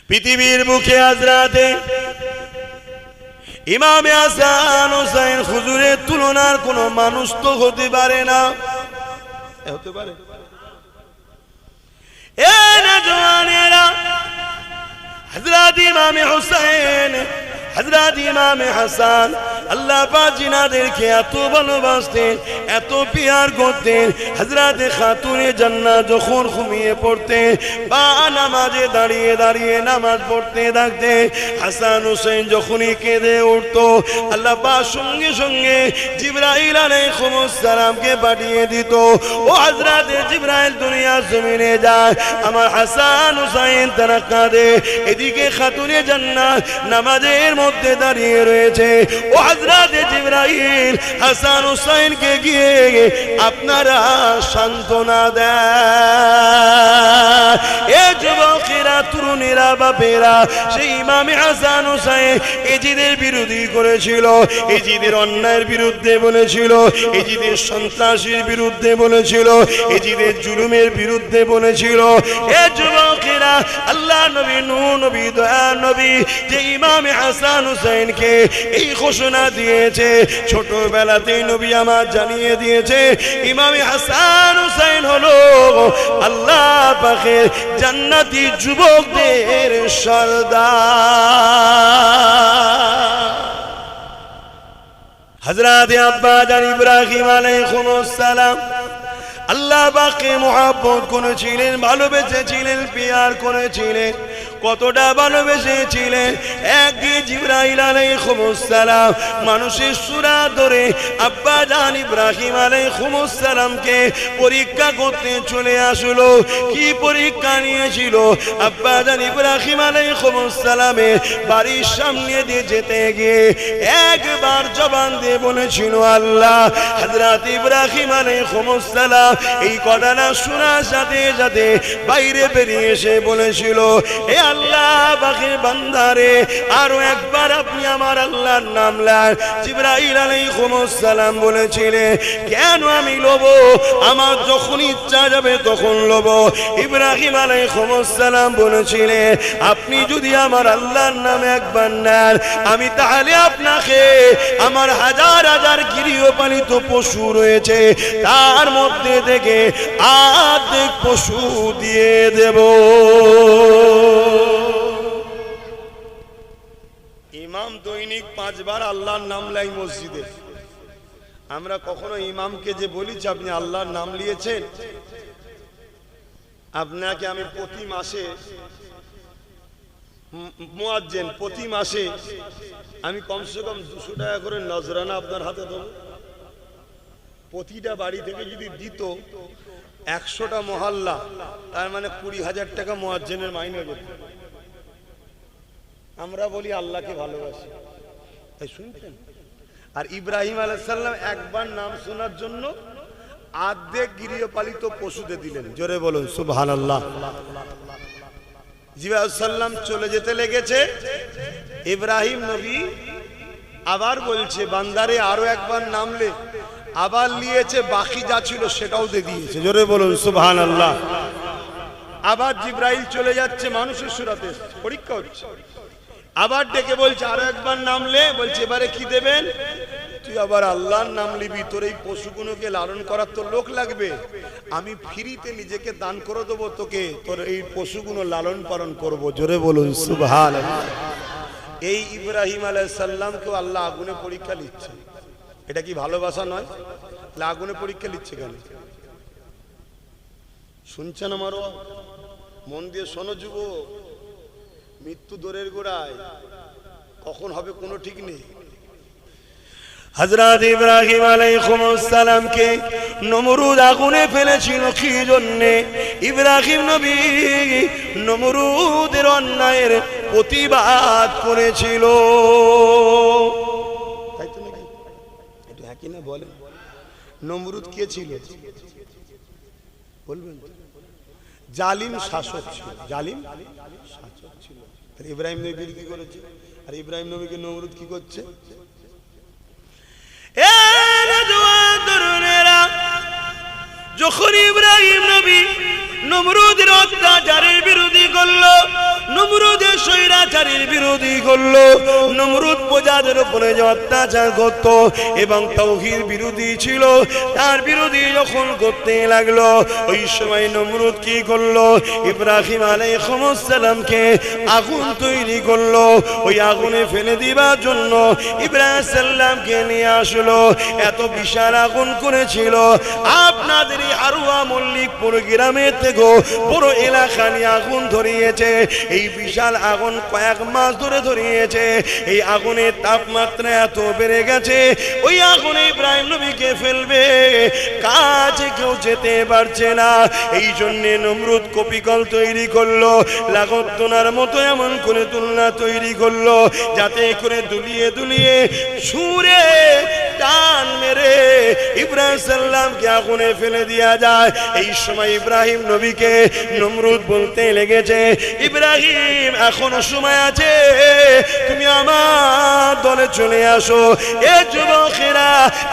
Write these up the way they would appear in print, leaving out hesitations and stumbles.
পৃথিবীর বুকে আজ রাতে ইমামে হাসান হোসেন হুজুরের তুলনার কোন মানুষ তো হতে পারে না। হতে পারে? এ নওজওয়ানেরা, হযরত ইমামে হোসেন, হযরত ইমামে হাসান আল্লাহ পাক জিনাদেরকে এত ভালোবাসতেন, এত পিয়ার করতেন। হযরত খাতুনে জান্নাত যখন ঘুমিয়ে পড়তেন বা নামাজে দাঁড়িয়ে দাঁড়িয়ে নামাজ পড়তে থাকতেন, হাসান হোসেন যখনই কেঁদে উঠতো আল্লাহ পাক সঙ্গে সঙ্গে জিবরাইল আলাইহিস সালামকে পাঠিয়ে দিত। ও হযরত জিবরাইল দুনিয়ার জমিনে যায়, আমার হাসান হোসেন তারা কাঁদে, এদিকে খাতুনে জান্নাত নামাজের মধ্যে দাঁড়িয়ে রয়েছে। ও হযরত জিবরাইল হাসান হোসেনকে গিয়ে আপনারা সান্ত্বনা দেন। এ যুবকেরা, তরুণেরা, বাপেরা, সেই ইমামে হাসান হোসেন এজিদের বিরোধী করেছিল, এজিদের অন্যায়ের বিরুদ্ধে বলেছিল, এজিদের সন্ত্রাসীর বিরুদ্ধে বলেছিল, এজিদের জুলুমের বিরুদ্ধে বলেছিল। এ যুবকেরা, আল্লাহ নবী, নূহ নবী, দয়া নবী যে ইমামে হাসান হোসেনকে এই ঘোষণা দিয়েছে, ছোটবেলাতেই নবী আমার জানিয়ে দিয়েছে ইমামে হাসান হোসেন হলো আল্লাহ পাকের জান্নাতি যুবকদের সর্দার। হযরত আব্বা জান ইব্রাহিম আলাইহিস সালাম আল্লাহ পাককে মুহাব্বত করেছিলেন, ভালোবেসেছিলেন, পিয়ার করেছিলেন। কতটা ভালোবেসেছিলেন, একদিন জিবরাইল আলাইহিস সালাম মানুষের সূরা ধরে আব্বা জান ইব্রাহিম আলাইহিস সালামকে পরীক্ষা করতে চলে আসলো। কি পরীক্ষা নিয়েছিল? আব্বা জান ইব্রাহিম আলাইহিস সালামের বাড়ির সামনে দিয়ে যেতে গিয়ে একবার জবান দিয়ে বলেছিল আল্লাহ। হযরত ইব্রাহিম আলাইহিস সালাম এই কথাটা শোনার সাথে সাথে বাইরে বেরিয়ে এসে বলেছিল, এ আল্লাহ পাকের বান্দারে, আরো একবার আপনি আমার আল্লাহর নাম নেন। জিবরাইল আলাইহিস সালাম বলেছিলেন, কেন আমি লব? আমার যখন ইচ্ছা যাবে তখন লব। ইব্রাহিম আলাইহিস সালাম বলেছিলেন, আপনি যদি আমার আল্লাহর নাম একবার নেন, আমি তাহলে আপনাকে আমার হাজার হাজার গৃহপালিত পশু রয়েছে তার মধ্যে থেকে অর্ধেক পশু দিয়ে দেব। ইমাম দৈনিক 5 বার আল্লাহর নাম লাই মসজিদে। আমরা কখনো ইমামকে যে বলিছি আপনি আল্লাহর নাম নিয়েছেন? আপনাকে আমি প্রতি মাসে মুয়াজ্জিন, প্রতি মাসে আমি কমসে কম 200 টাকা করে নজরানা আপনার হাতে দেব। প্রতিটা বাড়ি থেকে যদি দিত 100টা মহল্লা, তার মানে 20,000 টাকা মুয়াজ্জিনের মাইনে পেত। আমরা বলি আল্লাহকে ভালোবাসি, তাই শুনছেন? আর ইব্রাহিম আলাইহিস সালাম একবার নাম শোনার জন্য অর্ধেক গৃহপালিত পশুতে দিলেন। জোরে বলুন সুবহানাল্লাহ। জিবরাইল সাল্লাম চলে যেতে লেগেছে, ইব্রাহিম নবী আবার বলছে বান্দারে আরো একবার নামলে, আবার নিয়েছে, বাকি যা ছিল সেটাও দিয়ে দিয়েছে। জোরে বলুন সুবহানাল্লাহ। আবার জিবরাইল চলে যাচ্ছে, মানুষের সুরাতে পরীক্ষা হচ্ছে, আবার ডেকে বলছে আরো একবার নামলে, বলছে এবারে কি দেবেন? তুই আবার আল্লাহর নাম নিবি, তোর এই পশুগুলোকে লালন করার তো লোক লাগবে, আমি ফ্রিতে নিজেকে দান করে দেবো তোকে, তোর এই পশুগুলো লালন পালন করবো। জোরে বলুন সুবহানাল্লাহ। এই ইব্রাহিম আলাইহিস সালামকে আল্লাহ আগুনে পরীক্ষা নিচ্ছে। এটা কি ভালোবাসা নয়? আগুনে পরীক্ষা নিচ্ছে কেন? শুনছেন আমারও? মন দিয়ে শোনো যুবক, মৃত্যু দূরের গোড়ায়, কখন হবে কোনো ঠিক নেই। হযরত ইব্রাহিম আলাইহিস সালামকে নমরুদ আগুনে ফেলেছিল কি জন্যে? ইব্রাহিম নবী নমরুদের অন্যায়ের প্রতিবাদ করেছিল। তাই তো নাকি? একটু হ্যাঁ কি না বলেন। নমরুদ কে ছিল বলবেন? জালিম শাসক ছিল, জালিম শাসক ছিল। ইব্রাহিম নবী বিরোধী করেছে, আর ইব্রাহিম নবীকে নমরুদ কি করছে? যখন ইব্রাহিম নবী নমরুদের অত্যাচারের বিরোধী করলো, নমরুদের বিরোধী করলো, নমরুদ প্রজাদের উপরে যে অত্যাচার করত এবং তাওহীদ বিরোধী ছিল তার বিরোধী যখন করতে লাগলো, ওই সময় নমরুদ কি করলো, ইব্রাহিম আলাইহিস সালামকে আগুন তৈরি করলো। ওই আগুনে ফেলে দিবার জন্য ইব্রাহিম সাল্লামকে নিয়ে আসলো। এত বিশাল আগুন করেছিল, আপনাদের এই হারুয়া মল্লিকপুর গ্রামের থেকে পুরো এলাকা নিয়ে আগুন ধরিয়েছে। এই বিশাল আগুন কয়েক মাস ধরে ধরিয়েছে। এই আগুনের তাপমাত্রা এত বেড়ে গেছে, ওই আগুনে ইব্রাহিম নবীকে ফেলবে, কাছে কেউ যেতে পারছে না। এই জন্যে নমরুদ কপিকল তৈরি করলো, লাগত তোনার মতো এমন করে তুলনা তৈরি করলো যাতে করে দুলিয়ে দুলিয়ে সুরে টান মেরে ইব্রাহিম সাল্লামকে আগুনে ফেলে দেয়া যায়। এই সময় ইব্রাহিম নবীকে নমরুদ বলতে লেগেছে, ইব্রাহিম এখনো সময় আছে, তুমি আমার দলে চলে আসো। এ যুবকেরা,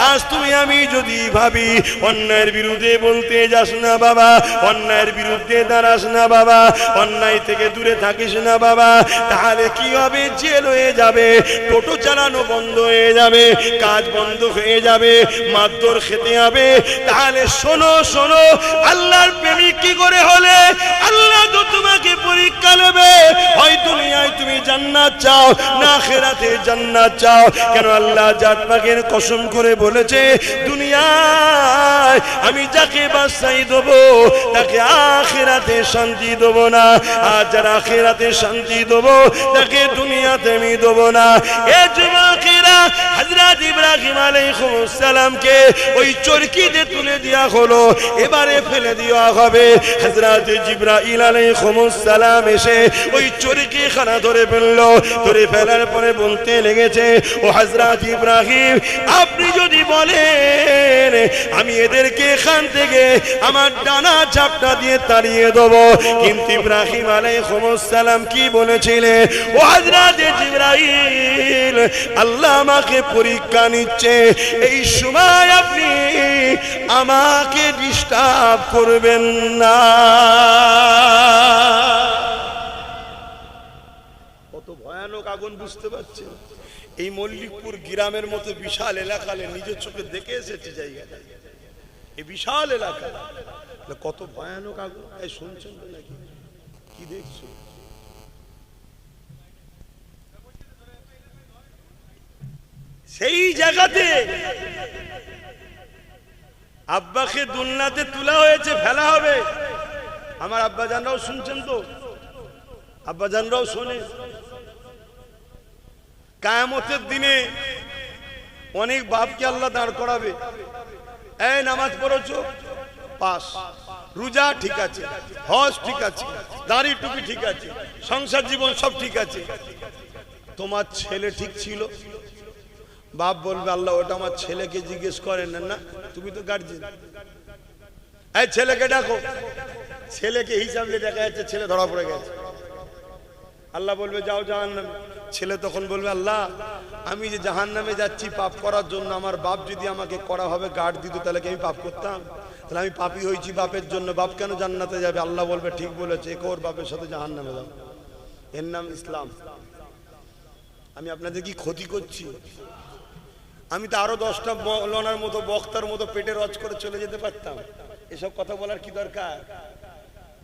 আজ তুমি আমি যদি ভাবি অন্যায়ের বিরুদ্ধে বলতে যাস না বাবা, অন্যায়ের বিরুদ্ধে দাঁড়াস না বাবা, অন্যায় থেকে দূরে থাকিস না বাবা, তাহলে কি হবে? জেল হয়ে যাবে, টোটো চালানো বন্ধ হয়ে যাবে, কাজ বন্ধ হয়ে যাবে, মারধর খেতে হবে। তাহলে শোনো শোনো, আল্লাহর প্রেমিক কি করে হলে? আল্লাহ তো তোমাকে পরীক্ষা নেবে, হয় দুনিয়ায় তুমি জান্নাত চাও না আখিরাতে জান্নাত চাও। কেন আল্লাহ জাত পাকের কসম করে বলেছে, দুনিয়ায় আমি যাকে বাদশাহী দেব তাকে আখিরাতে শান্তি দেব না, আর যারা আখিরাতে শান্তি দেব তাকে দুনিয়াতে আমি দেব না। এ যুবকেরা, হযরত ইব্রাহিম আলাইহিস সালামকে ওই চরকিতে তুলে দেওয়া হলো, এবারে ফেলে দেওয়া হবে। হযরত জিবরাইল আলাইহিস সালাম এসে ওই চরকি খানা ধরে ফেললো, ধরে ফেলার পরে বলতে লেগেছে, ও হযরত ইব্রাহিম, আপনি যদি বলেন আমি এদেরকে এখান থেকে আমার ডানা চাপটা দিয়ে তাড়িয়ে দেবো, কিন্তু ইব্রাহিম আলাইহিস সালাম কি বলেছিলেন, ও হযরত জিবরাইল, আল্লাহ আমাকে পরীক্ষা নিচ্ছে, এই সময় আপনি আমাকে ডিস্টার্ব করবেন না। কত ভয়ানক আগুন বুঝতে পারছেন? এই মল্লিকপুর গ্রামের মতো বিশাল এলাকা নিজের চোখে দেখে এসেছে জায়গাটা, এই বিশাল এলাকা কত ভয়ানক আগুন। এই শুনছেন নাকি? কি দেখছো? সেই জায়গাতে আব্বাকে দুলনাতে তোলা হয়েছে, ফেলা হবে। আমার আব্বা জানরাও শুনছেন তো, আব্বা জানরাও শোনে। কিয়ামতের দিনে অনেক বাপকে আল্লাহ দাঁড় করাবে, এই নামাজ পড়েছো পাস, রোজা ঠিক আছে, হজ ঠিক আছে, দাড়ি টুপি ঠিক আছে, সংসার জীবন সব ঠিক আছে, তোমার ছেলে ঠিক ছিল? বাপ বলবে, আল্লাহ ওটা আমার ছেলেকে জিজ্ঞেস করেন না, তুমি তো গার্জিয়ান, এই ছেলেকে ডাকো। ছেলেকে হিসাবে দেখা যাচ্ছে ছেলে ধরা পড়ে গেছে, আল্লাহ বলবে যাও জাহান্নামে। ছেলে তখন বলবে, আল্লাহ আমি যে জাহান্নামে যাচ্ছি পাপ করার জন্য, আমার বাপ যদি আমাকে করা হবে গার্ড দিত তাহলে কি আমি পাপ করতাম? তাহলে আমি পাপী হয়েছি বাপের জন্য, বাপ কেন জান্নাতে যাবে? আল্লাহ বলবে ঠিক বলেছে, একে ওর বাপের সাথে জাহান্নামে যাও, এর নাম ইসলাম। আমি আপনাদের কি ক্ষতি করছি? আমি তো আরো 10টা মৌলানার মতো বক্তার মতো পেটে রজ করে চলে যেতে পারতাম, এসব কথা বলার কি দরকার?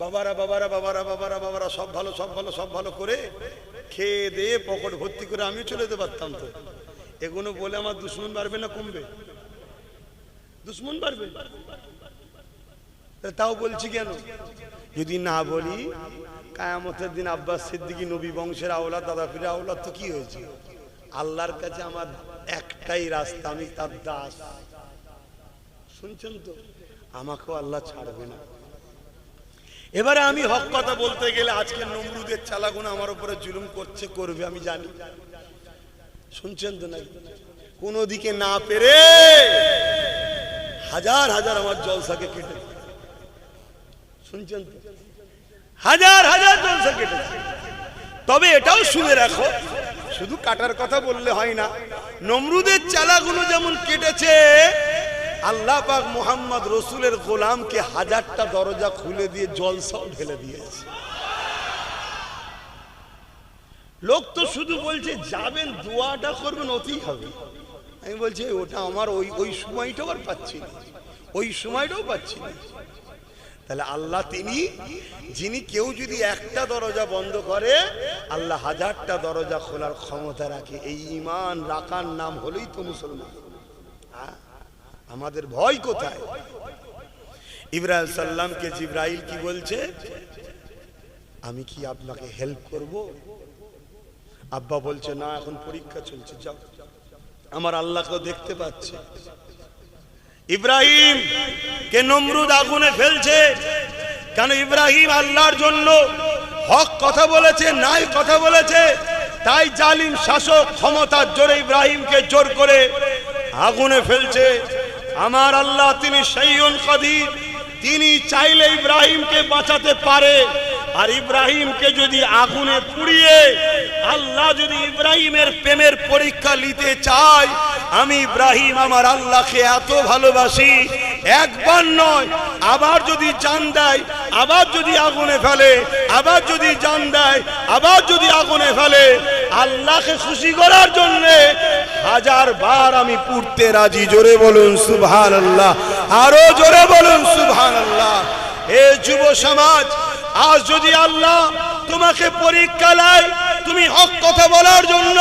বাবারা বাবারা বাবারা বাবারা বাবারা সব ভালো সব ভালো সব ভালো করে খেয়ে দিয়ে পকেট ভর্তি করে আমিও চলে যেতে পারতাম। তো এগুলো বলে আমার দুশ্মন বাড়বে না কমবে? দুশ্মন বাড়বে। তাও বলছি কেন? যদি না বলি কিয়ামতের দিন আব্বাস সিদ্দিকী নবী বংশের আওলাদ, দাদা পীরের আওলাদ, তো কি হয়েছে? আল্লাহর কাছে আমার একটাই রাস্তা, আমি তার দাস। শুনছেন তো? আমাকেও আল্লাহ ছাড়বে না। এবারে আমি হক কথা বলতে গেলে আজকে নমরুদের চালাগুনা আমার উপরে জুলুম করছে, করবে, আমি জানি। শুনছেন তো নাকি? কোন দিকে না পেরে হাজার হাজার আমার জলসাকে কেটে, শুনছেন তো, হাজার হাজার জলসা কেটেছে। তবে এটাও শুনে রাখো, শুধু কাটার কথা বললে হয় না, নমরুদের চালাগুলো যেমন কেটেছে, আল্লাহ পাক মুহাম্মদ রসুলের গোলামকে 1000টা দরজা খুলে দিয়ে জলসাও ঢেলে দিয়েছে। লোক তো শুধু বলছে যাবেন দোয়াটা করবেন ওতেই হবে। আমি বলছি ওটা আমার ওই সময়টাও আর পাচ্ছি না, ওই সময়টাও পাচ্ছি না। তাহলে আল্লাহ তিনি যিনি, কেউ যদি একটা দরজা বন্ধ করে আল্লাহ হাজারটা দরজা খোলার ক্ষমতা রাখে। এই ঈমান রাখার নাম হলেই তো মুসলমান। আমাদের ভয় কোথায়? ইব্রাহিম সাল্লামকে জিবরাইল কি বলছে, আমি কি আপনাকে হেল্প করব? আব্বা বলছে না, এখন পরীক্ষা চলছে, যাও, আমার আল্লাহকে দেখতে পাচ্ছে। ইব্রাহিম কে নমরুদ আগুনে ফেলছে কেন? ইব্রাহিম আল্লাহর জন্য হক কথা বলেছে, ন্যায় কথা বলেছে, তাই জালিম শাসক ক্ষমতার জোরে ইব্রাহিমকে জোর করে আগুনে ফেলছে। আমার আল্লাহ তিনি শাইউন কাদির, তিনি চাইলে ইব্রাহিমকে বাঁচাতে পারে। আর ইব্রাহিমকে যদি আগুনে পুড়িয়ে আল্লাহ যদি ইব্রাহিমের প্রেমের পরীক্ষা নিতে চায়, আমি ইব্রাহিম আমার আল্লাহকে এত ভালোবাসি, একবার নয়, আবার যদি জান দেয়, আবার যদি আগুনে ফেলে, আবার যদি জান দেয়, আবার যদি আগুনে ফেলে, আল্লাহকে খুশি করার জন্য হাজার বার আমি পুড়তে রাজি। জোরে বলুন সুবহানাল্লাহ, আরো জোরে বলুন সুবহানাল্লাহ। এ যুব সমাজ, আজ যদি আল্লাহ তোমাকে পরীক্ষা নেয়, তুমি হক কথা বলার জন্য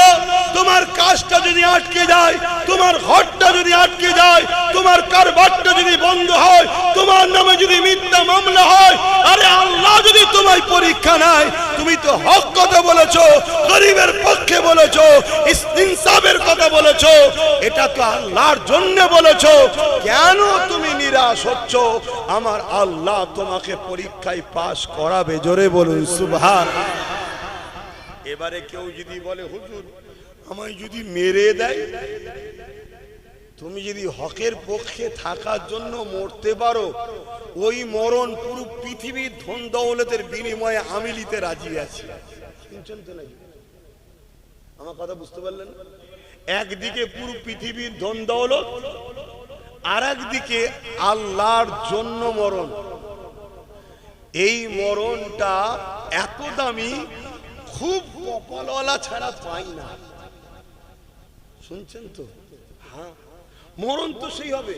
তোমার কাজটা যদি আটকে যায়, তোমার ঘরটা যদি আটকে যায়, তোমার কারবারটা যদি বন্ধ হয়, তোমার নামে যদি মিথ্যা মামলা হয়, আরে আল্লাহ যদি তোমায় পরীক্ষা নেয়, তুমি তো হক কথা বলেছো, গরিবের পক্ষে বলেছো, ইনসাফের কথা বলেছো, এটা তো আল্লাহর জন্য বলেছো, কেন তুমি নিরাশ হচ্ছ? আমার আল্লাহ তোমাকে পরীক্ষায় পাস করাবে। জোরে বলুন সুবহানাল্লাহ। এবারে কেউ যদি বলে হুজুর আমায় যদি মেরে দেয়, তুমি যদি হকের পক্ষে থাকার জন্য মরতে পারো, ওই মরণ পুরো পৃথিবীর ধন দৌলতের বিনিময়ে আমি নিতে রাজি আছি। শুনছেন তো নাকি? আমার কথা বুঝতে পারলেন? একদিকে পুরো পৃথিবীর ধন দৌলত, আর একদিকে আল্লাহর জন্য মরণ। এই মরণটা এত দামি, খুব কপালওয়ালা ছাড়া পাই না। শুনছেন তো? হ্যাঁ, মরণ তো সেই হবে।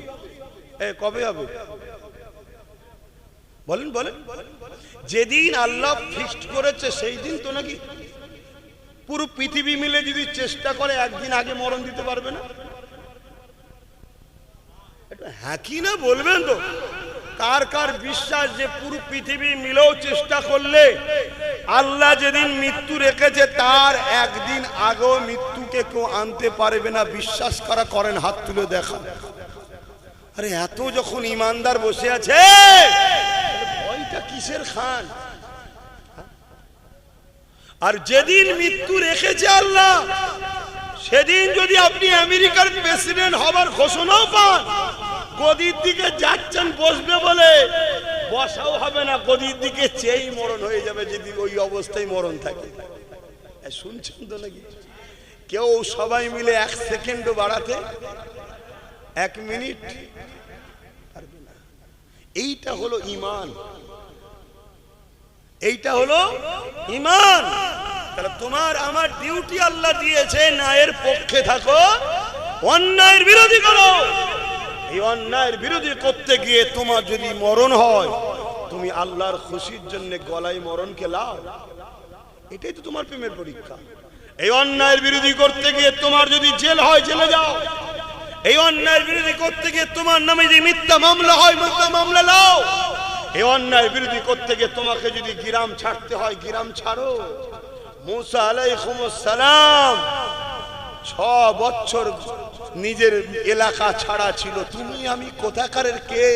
কবে হবে বলেন বলেন? যেদিন আল্লাহ ফিক্সড করেছে সেই দিন তো নাকি? পুরো পৃথিবী মিলে যদি চেষ্টা করে একদিন আগে মরণ দিতে পারবে না? হ্যাঁ কি না বলবেন তো? কার কার বিশ্বাস যে পুরো পৃথিবী মিলেও চেষ্টা করলে আল্লাহ যেদিন মৃত্যু রেখেছে তার একদিন আগেও মৃত্যুকে কেউ আনতে পারবে না? বিশ্বাস করা করেন, হাত তুলে দেখা। আরে এত যখন ইমানদার বসে আছে, ভয়টা কিসের খান? আর যেদিন মৃত্যু রেখেছে আল্লাহ, সেদিন যদি আপনি আমেরিকার প্রেসিডেন্ট হবার ঘোষণাও পান, গদির দিকে যাচ্ছেন বসবে বলে, বসাও হবে না, গদির দিকে চেয়েই মরণ হয়ে যাবে যদি ওই অবস্থায় মরণ থাকে। শুনছেন তো নাকি? কেউ সবাই মিলে 1 সেকেন্ডও বাড়াতে, 1 মিনিট পারবে না। এইটা হলো ঈমান, এইটা হলো ঈমান। তাহলে তোমার আমার ডিউটি আল্লাহ দিয়েছে, ন্যায়ের পক্ষে থাকো, অন্যায়ের বিরোধী করো। এই অন্যায়ের বিরোধী করতে গিয়ে তোমার যদি মরণ হয়, তুমি আল্লাহর খুশির জন্য গলায় মরণকে লাও। এটাই তো তোমার প্রেমের পরীক্ষা। এই অন্যায়ের বিরোধী করতে গিয়ে তোমার যদি জেল হয়, জেলে যাও। এই অন্যায়ের বিরোধী করতে গিয়ে তোমার নামে যদি মিথ্যা মামলা হয়, মিথ্যা মামলা লাও। এই অন্যায়ের বিরোধী করতে গিয়ে তোমাকে যদি গিরাম ছাড়তে হয়, গিরাম ছাড়ো। মুসা আলাইহিস সালাম 6 বছর নিজের এলাকা ছাড়া ছিল। তুমি আমি কোথাকারের কে?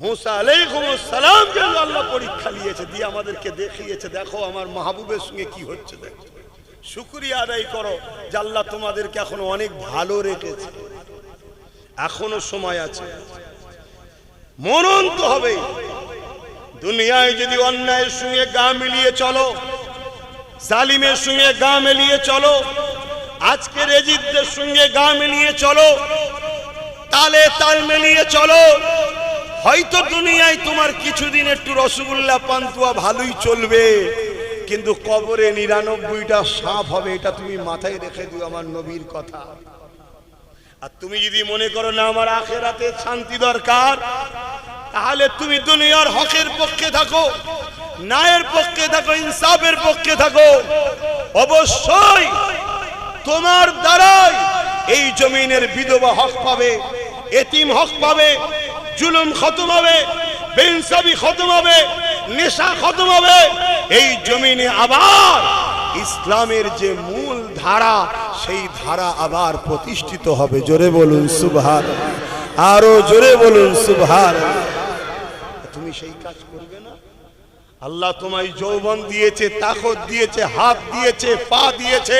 মুসা আলাইহিস সালাম কে আল্লাহ পরীক্ষা নিয়েছে, দিয়ে আমাদেরকে দেখিয়েছে, দেখো আমার মাহবুবের সঙ্গে কি হচ্ছে। দেখো, শুকরিয়া আদায় করো যে আল্লাহ তোমাদেরকে এখনো অনেক ভালো রেখেছে, এখনো সময় আছে। মরণ তো হবে। দুনিয়ায় যদি অন্যায়ের সঙ্গে গা মিলিয়ে চলো, জালিমের সঙ্গে গা মিলিয়ে চলো, আজকের এজিদদের সঙ্গে গা মিলিয়ে চলো, তালে তাল মিলিয়ে চলো, হয়তো দুনিয়ায় তোমার কিছুদিন একটু রসগোল্লা পান্তুয়া ভালোই চলবে, কিন্তু কবরে 99টা সাপ হবে, এটা তুমি মাথায় রেখে দিও আমার নবীর কথা। আর তুমি যদি মনে করো না আমার আখিরাতে শান্তি দরকার, তাহলে তুমি দুনিয়ার হকের পক্ষে থাকো, ন্যায়ের পক্ষে থাকো, ইনসাফের পক্ষে থাকো। অবশ্যই তোমার দ্বারাই এই জমিনের বিধবা হক পাবে, এতিম হক পাবে, জুলুম খতম হবে, বেইনসাফি খতম হবে, নেশা খতম হবে। এই জমিনে আবার ইসলামের যে মূল ধারা, সেই ধারা আবার প্রতিষ্ঠিত হবে। জোরে বলুন সুবহানাল্লাহ, আরো জোরে বলুন সুবহানাল্লাহ। তুমি সেই কাজ করবে না? আল্লাহ তোমায় যৌবন দিয়েছে, তাকত দিয়েছে, হাত দিয়েছে, পা দিয়েছে।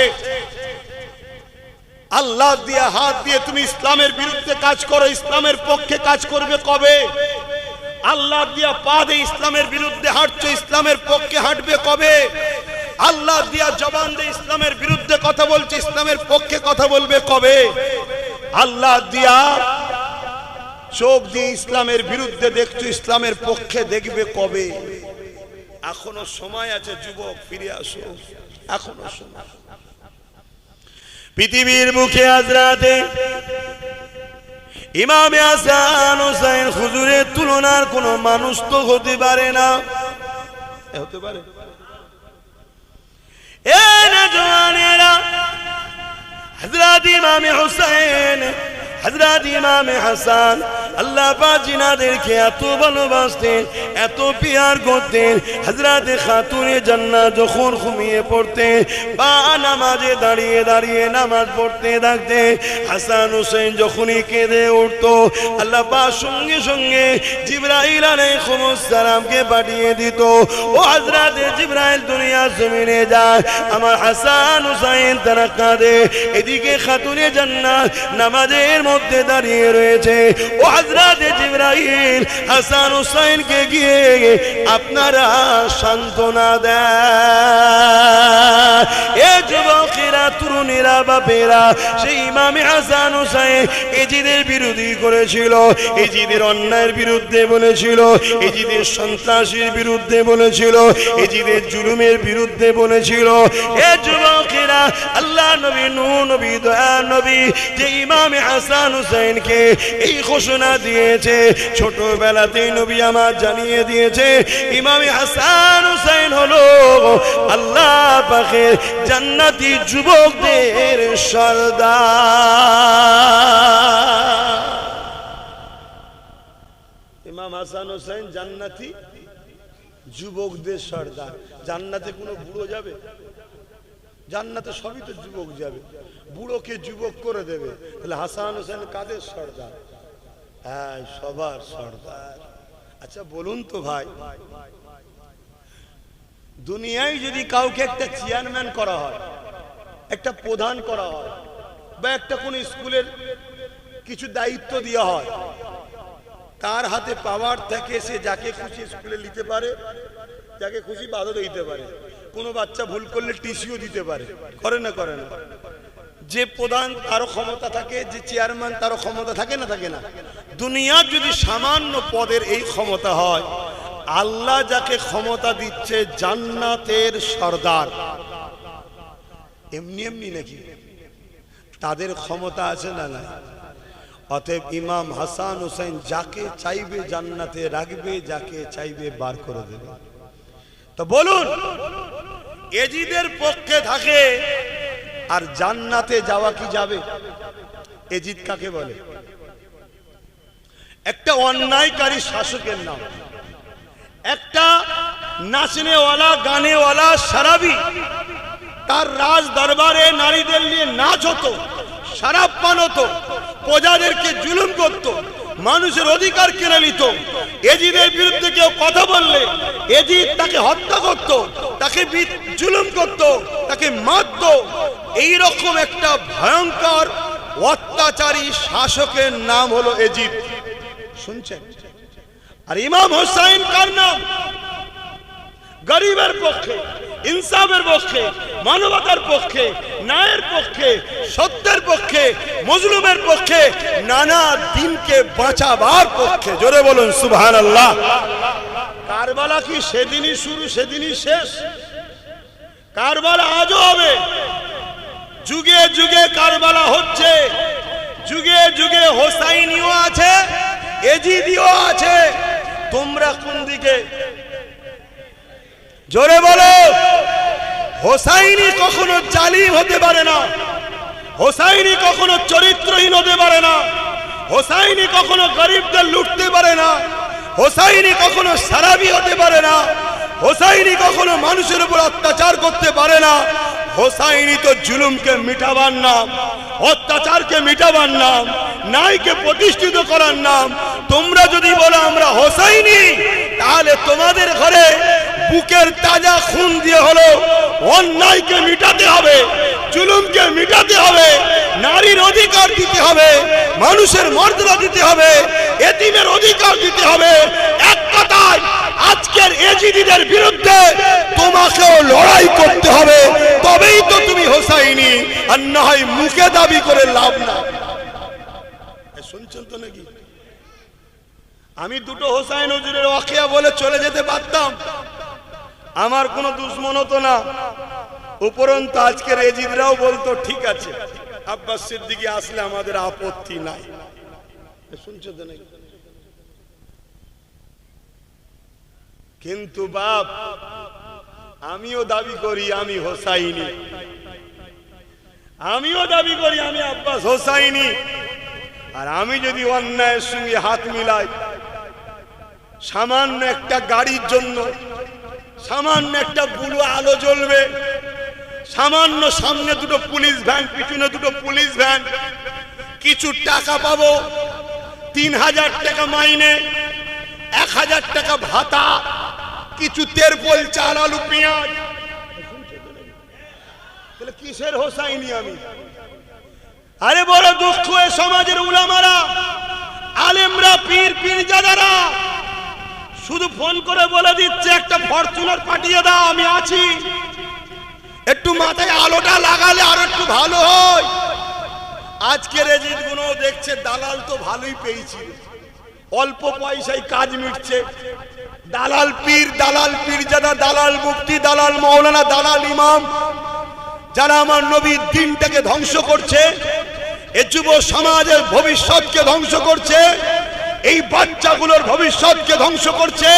আল্লাহ দিয়ে হাত দিয়ে তুমি ইসলামের বিরুদ্ধে কাজ করো, ইসলামের পক্ষে কাজ করবে কবে? আল্লাহ দিয়া পা দিয়ে ইসলামের বিরুদ্ধে হাঁটছো, ইসলামের পক্ষে হাঁটবে কবে? আল্লাহ দিয়া জবান দিয়ে ইসলামের বিরুদ্ধে কথা বলছে, ইসলামের পক্ষে কথা বলবে কবে? আল্লাহ দিয়া চোখ দিয়ে ইসলামের বিরুদ্ধে দেখছো, ইসলামের পক্ষে দেখবে কবে? এখনো সময় আছে যুবক, ফিরে আসো, এখনো সময়। পৃথিবীর মুখে আজ রাতে ইমামে হাসান হোসেন হুজুরের তুলনার কোন মানুষ তো হতে পারে না। হতে পারে? এ নওজওয়ানেরা, হযরত ইমামে হোসেন, হযরত ইমামে হাসান আল্লাহ পাক জিনাদেরকে এত ভালোবাসতেন, এত পিয়ার করতেন। হযরত খাতুনে জান্নাত যখন ঘুমিয়ে পড়তেন বা নামাজে দাঁড়িয়ে দাঁড়িয়ে নামাজ পড়তে থাকতেন, হাসান হোসেন যখনই কেঁদে উঠতো, আল্লাহ পাক সঙ্গে সঙ্গে জিবরাইল আলাইহিস সালামকে পাঠিয়ে দিত। ও হযরত জিবরাইল দুনিয়ার জমিনে যায়, আমার হাসান হোসেন তারা কাঁদে, এদিকে খাতুনে জান্নাত নামাজের মধ্যে দাঁড়িয়ে রয়েছে। ও হযরত জিবরাইল হাসান হোসেনকে গিয়ে আপনারা সান্ত্বনা দেন। এ যুবকেরা, তরুণীরা, বাপেরা, সেই ইমামে হাসান হোসেন এজিদের বিরোধী করেছিল, এজিদের অন্যায়ের বিরুদ্ধে বলেছিল, এজিদের সন্ত্রাসীর বিরুদ্ধে বলেছিল, এজিদের জুলুমের বিরুদ্ধে বলেছিল। এ যুবকেরা, আল্লাহ নবী, নূহ নবী, দয়া নবী যে ইমামে হাসান হোসেনকে এই ঘোষণা দিয়েছে, ছোটবেলাতেই নবী আমার জানিয়ে দিয়েছে ইমামে হাসান হোসেন হলো আল্লাহ পাকের জান্নাতি যুবকদের সর্দার। ইমাম হাসান হোসেন জান্নাতি যুবকদের সর্দার। জান্নাতে কোনো বুড়ো যাবে? জান্নাতে সবই তো যুবক যাবে, বুড়োকে যুবক করে দেবে। তাহলে হাসান হোসেন কাদের সর্দার? হ্যাঁ, সবার সর্দার। আচ্ছা বলুন তো ভাই, দুনিয়ায় যদি কাউকে একটা চেয়ারম্যান করা হয়, একটা প্রধান করা হয়, বা একটা কোন স্কুলের কিছু দায়িত্ব দেওয়া হয়, তার হাতে পাওয়ার থাকে, সে যাকে খুশি স্কুলে নিতে পারে, যাকে খুশি বাধা দিতে পারে, কোনো বাচ্চা ভুল করলে টিসিও দিতে পারে, করে না? করে না? যে প্রধান তারও ক্ষমতা থাকে, যে চেয়ারম্যান তারও ক্ষমতা থাকে না? থাকে না? দুনিয়ার যদি সামান্য পদের এই ক্ষমতা হয়, আল্লাহ যাকে ক্ষমতা দিচ্ছে জান্নাতের সর্দার, এমনি এমনি নাকি? তাদের ক্ষমতা আছে না নাই? অতএব ইমাম হাসান হোসেন যাকে চাইবে জান্নাতে রাখবে, যাকে চাইবে বার করে দেবে। তো বলুন, এজিদের পক্ষে থাকে আর জান্নাতে যাওয়া কি যাবে? এজিদ কাকে বলে? একটা অন্যায়কারী শাসকের নাম। একটা নাচনেওয়ালা, গানেওয়ালা, শরাবি, তার রাজ দরবারে নারীদের নিয়ে নাচ হতো, শরাব পান হতো, প্রজাদেরকে জুলুম করত, মানুষের অধিকার কেড়ে নিত। এজিদের বিরুদ্ধে কেউ কথা বললে এজিদ তাকে হত্যা করত, তাকে জুলুম করত, তাকে মারত। এইরকম একটা ভয়ঙ্কর অত্যাচারী শাসকের নাম হলো এজিদ। শুনছেন? আর ইমাম হোসেন কার নাম? গরিবের পক্ষে, ইনসাফের পক্ষে, মানবতার পক্ষে, ন্যায়ের পক্ষে, সত্যের পক্ষে, মজলুমের পক্ষে, নানা দিনকে বাঁচাবার পক্ষে। জোরে বলুন সুবহানাল্লাহ। কারবালা কি সেদিনই শুরু সেদিনই শেষ? কারবালা আজও হবে, যুগে যুগে কারবালা হচ্ছে, যুগে যুগে হোসাইনিও আছে, এজিদিও আছে। তোমরা কোন দিকে? জোরে বলো। হোসাইনি কখনো জালিম হতে পারে না, হোসাইনি কখনো চরিত্রহীন হতে পারে না, হোসাইনি কখনো গরিবদের লুটতে পারে না, হোসাইনি কখনো সারাবি হতে পারে না, হোসাইনি কখনো মানুষের উপর অত্যাচার করতে পারে না। হোসাইনি তো জুলুমকে মিটাবার নাম, অত্যাচারকে মিটাবার নাম, ন্যায়কে প্রতিষ্ঠিত করার নাম। তোমরা যদি বলো আমরা হোসাইনি, তাহলে তোমাদের ঘরে বুকের তাজা খুন দিয়ে হলো অন্যায়কে মিটাতে হবে, জুলুমকে মিটাতে হবে, নারীর অধিকার দিতে হবে, মানুষের মর্যাদা দিতে হবে, এতিমের অধিকার দিতে হবে। এক কথায় আজকের এজিদিদের বিরুদ্ধে তোমাকেও লড়াই করতে হবে, তবেই তো তুমি হোসাইনি, আর না হয় মুখে দাবি করে লাভ না। শুনছেন তো নাকি? আমি দুটো হোসাইন হুজুরের ওয়াকিয়া বলে চলে যেতে পারতাম, আমার কোনো দুশ্মন হতো না। উপরন্তু আজকের এজিদরাও বলতো ঠিক আছে, আব্বাস সিদ্দিকী আসলে আমাদের আপত্তি নাই। শুনছো তো নাকি? কিন্তু বাপ, আমিও দাবি করি আমি হোসাইনি, আমিও দাবি করি আমি আব্বাস হোসাইনি। আর আমি যদি অন্যায়ের সঙ্গে হাত মিলাই, সামান্য একটা গাড়ির জন্য, সামান্য একটা বুলো আলো জ্বলবে, সামান্য সামনে দুটো পুলিশ ভ্যান, পিছনে দুটো পুলিশ ভ্যান, কিছু টাকা পাবো, 3000 টাকা মাইনে, 1000 টাকা ভাতা, কিছু তেরপল, চাল, আলু, পেঁয়াজ। তাহলে কিসের হোসাইনি আমি? আরে বড় দুঃখ, এ সমাজের উলামারা, আলেমরা, পীর পীরজাদারা শুধু ফোন করে বলে দিচ্ছে একটা ফরচুনার পাঠিয়ে দাও, আমি আছি। একটু মাথায় আলোটা লাগালে আর একটু ভালো হয়। আজকের এজিদ গুলো দেখছে দালাল তো ভালোই পেয়েছি, অল্প পয়সায় কাজ মিটছে। দালাল পীর, দালাল পীরজাদা, দালাল মুফতি, দালাল মাওলানা, দালাল ইমাম, যারা আমার নবীর দিনটাকে ধ্বংস করছে, এই যুব সমাজের ভবিষ্যৎকে ধ্বংস করছে, এই বাচ্চাগুলোর ভবিষ্যৎকে ধ্বংস করছে।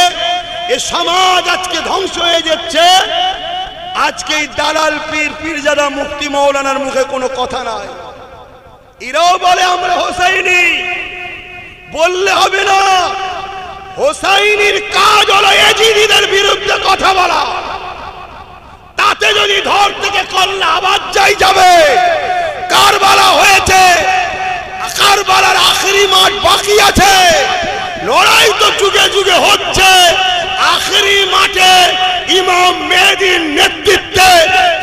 এই সমাজ আজকে ধ্বংস হয়ে যাচ্ছে। আজকে এই দালাল পীর পীরজাদা মুফতি মাওলানার মুখে কোনো কথা নাই। এরাও বলে আমরা হোসাইনি, বললে হবে না। হোসাইনির কাজ হলো এজিদিদের বিরুদ্ধে কথা বলা। তাতে যদি ধর থেকে করলে আবার যাই যাবে। কারবালা হয়েছে, কারবালার আখেরি মাঠ বাকি আছে। লড়াই তো যুগে যুগে হচ্ছে। আখেরি মাঠে ইমাম মেহেদীর নেতৃত্বে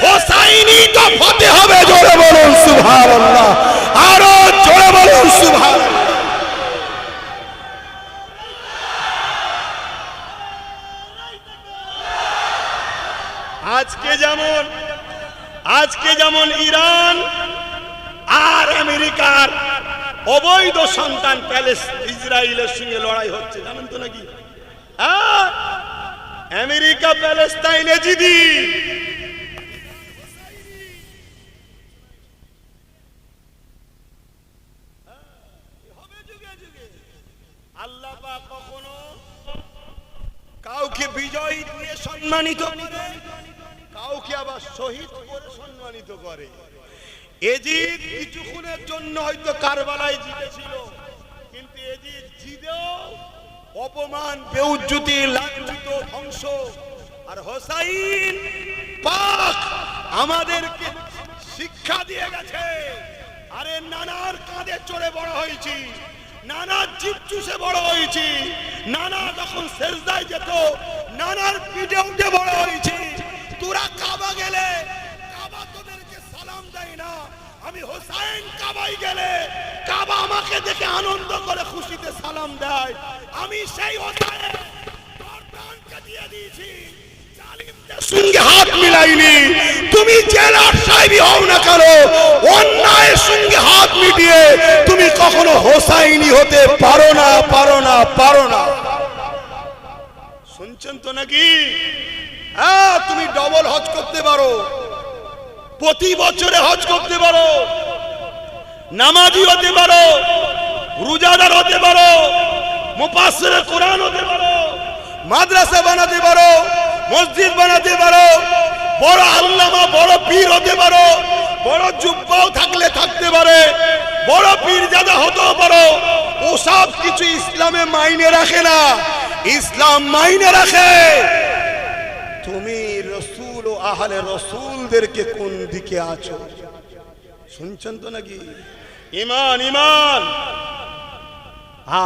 হোসাইনি তো হতে হবে। জোরে বলুন সুবহানাল্লাহ, আরো জোরে বলুন সুবহানাল্লাহ। আজকে যেমন ইরান আর আমেরিকার অবৈধ সন্তান ইসরায়েলের সঙ্গে লড়াই হচ্ছে, জানেন তো নাকি? আমেরিকা প্যালেস্তাইন এজিদি, আল্লাহ পাক কখনো কাউকে বিজয় দিয়ে সম্মানিত করে, কাউকে আবার শহীদ করে সম্মানিত করে। এজিদ কিছুক্ষণের জন্য হয়তো কারবালায় জিতেছিল, কিন্তু এজিদ জিতেও অপমান, বেউজ্জতি, লাঞ্ছিত, ধ্বংস। আর হোসাইন পাক আমাদেরকে শিক্ষা দিয়ে গেছে। আরে নানার কাঁধে চড়ে বড় হয়েছি, নানার জিভ চুষে বড় হয়েছি, নানা যখন সেজদায় যেত নানার পিঠে উঠে বড় হয়েছি। তোরা কাবা গেলে কাবা তোদেরকে সালাম দেয় না, আমি হোসাইন কাবায় গেলে কাবা আমাকে দেখে আনন্দ করে খুশিতে সালাম দেয়। আমি সেই হোসাইন দিয়ে দিয়েছি, জালিমদের সঙ্গে হাত মিলাইনি। তুমি জেলার সাহেবই হও না কেন, অন্যায়ের সঙ্গে হাত মিটিয়ে তুমি কখনো হোসাইনি হতে পারো না, পারো না, পারো না। শুনছেন তো নাকি? হ্যাঁ, তুমি ডবল হজ করতে পারো, প্রতি বছরে হজ করতে পারো, নামাজি হতে পারো, রোজাদার হতে পারো, মুফাসসিরে কোরআন হতে পারো, মাদ্রাসা বানাতে পারো, মসজিদ বানাতে পারো, বড় আল্লামা বড় পীর হতে পারো, বড় জুব্বাও থাকলে থাকতে পারে, বড় পীরজাদা হতেও পারো। ওসব কিছু ইসলামে মাইনে রাখে না। ইসলাম মাইনে রাখে তুমি রসুল ও আহলে রসুলদেরকে কোন দিকে আছো। শুনছেন তো নাকি? ঈমান, ঈমান।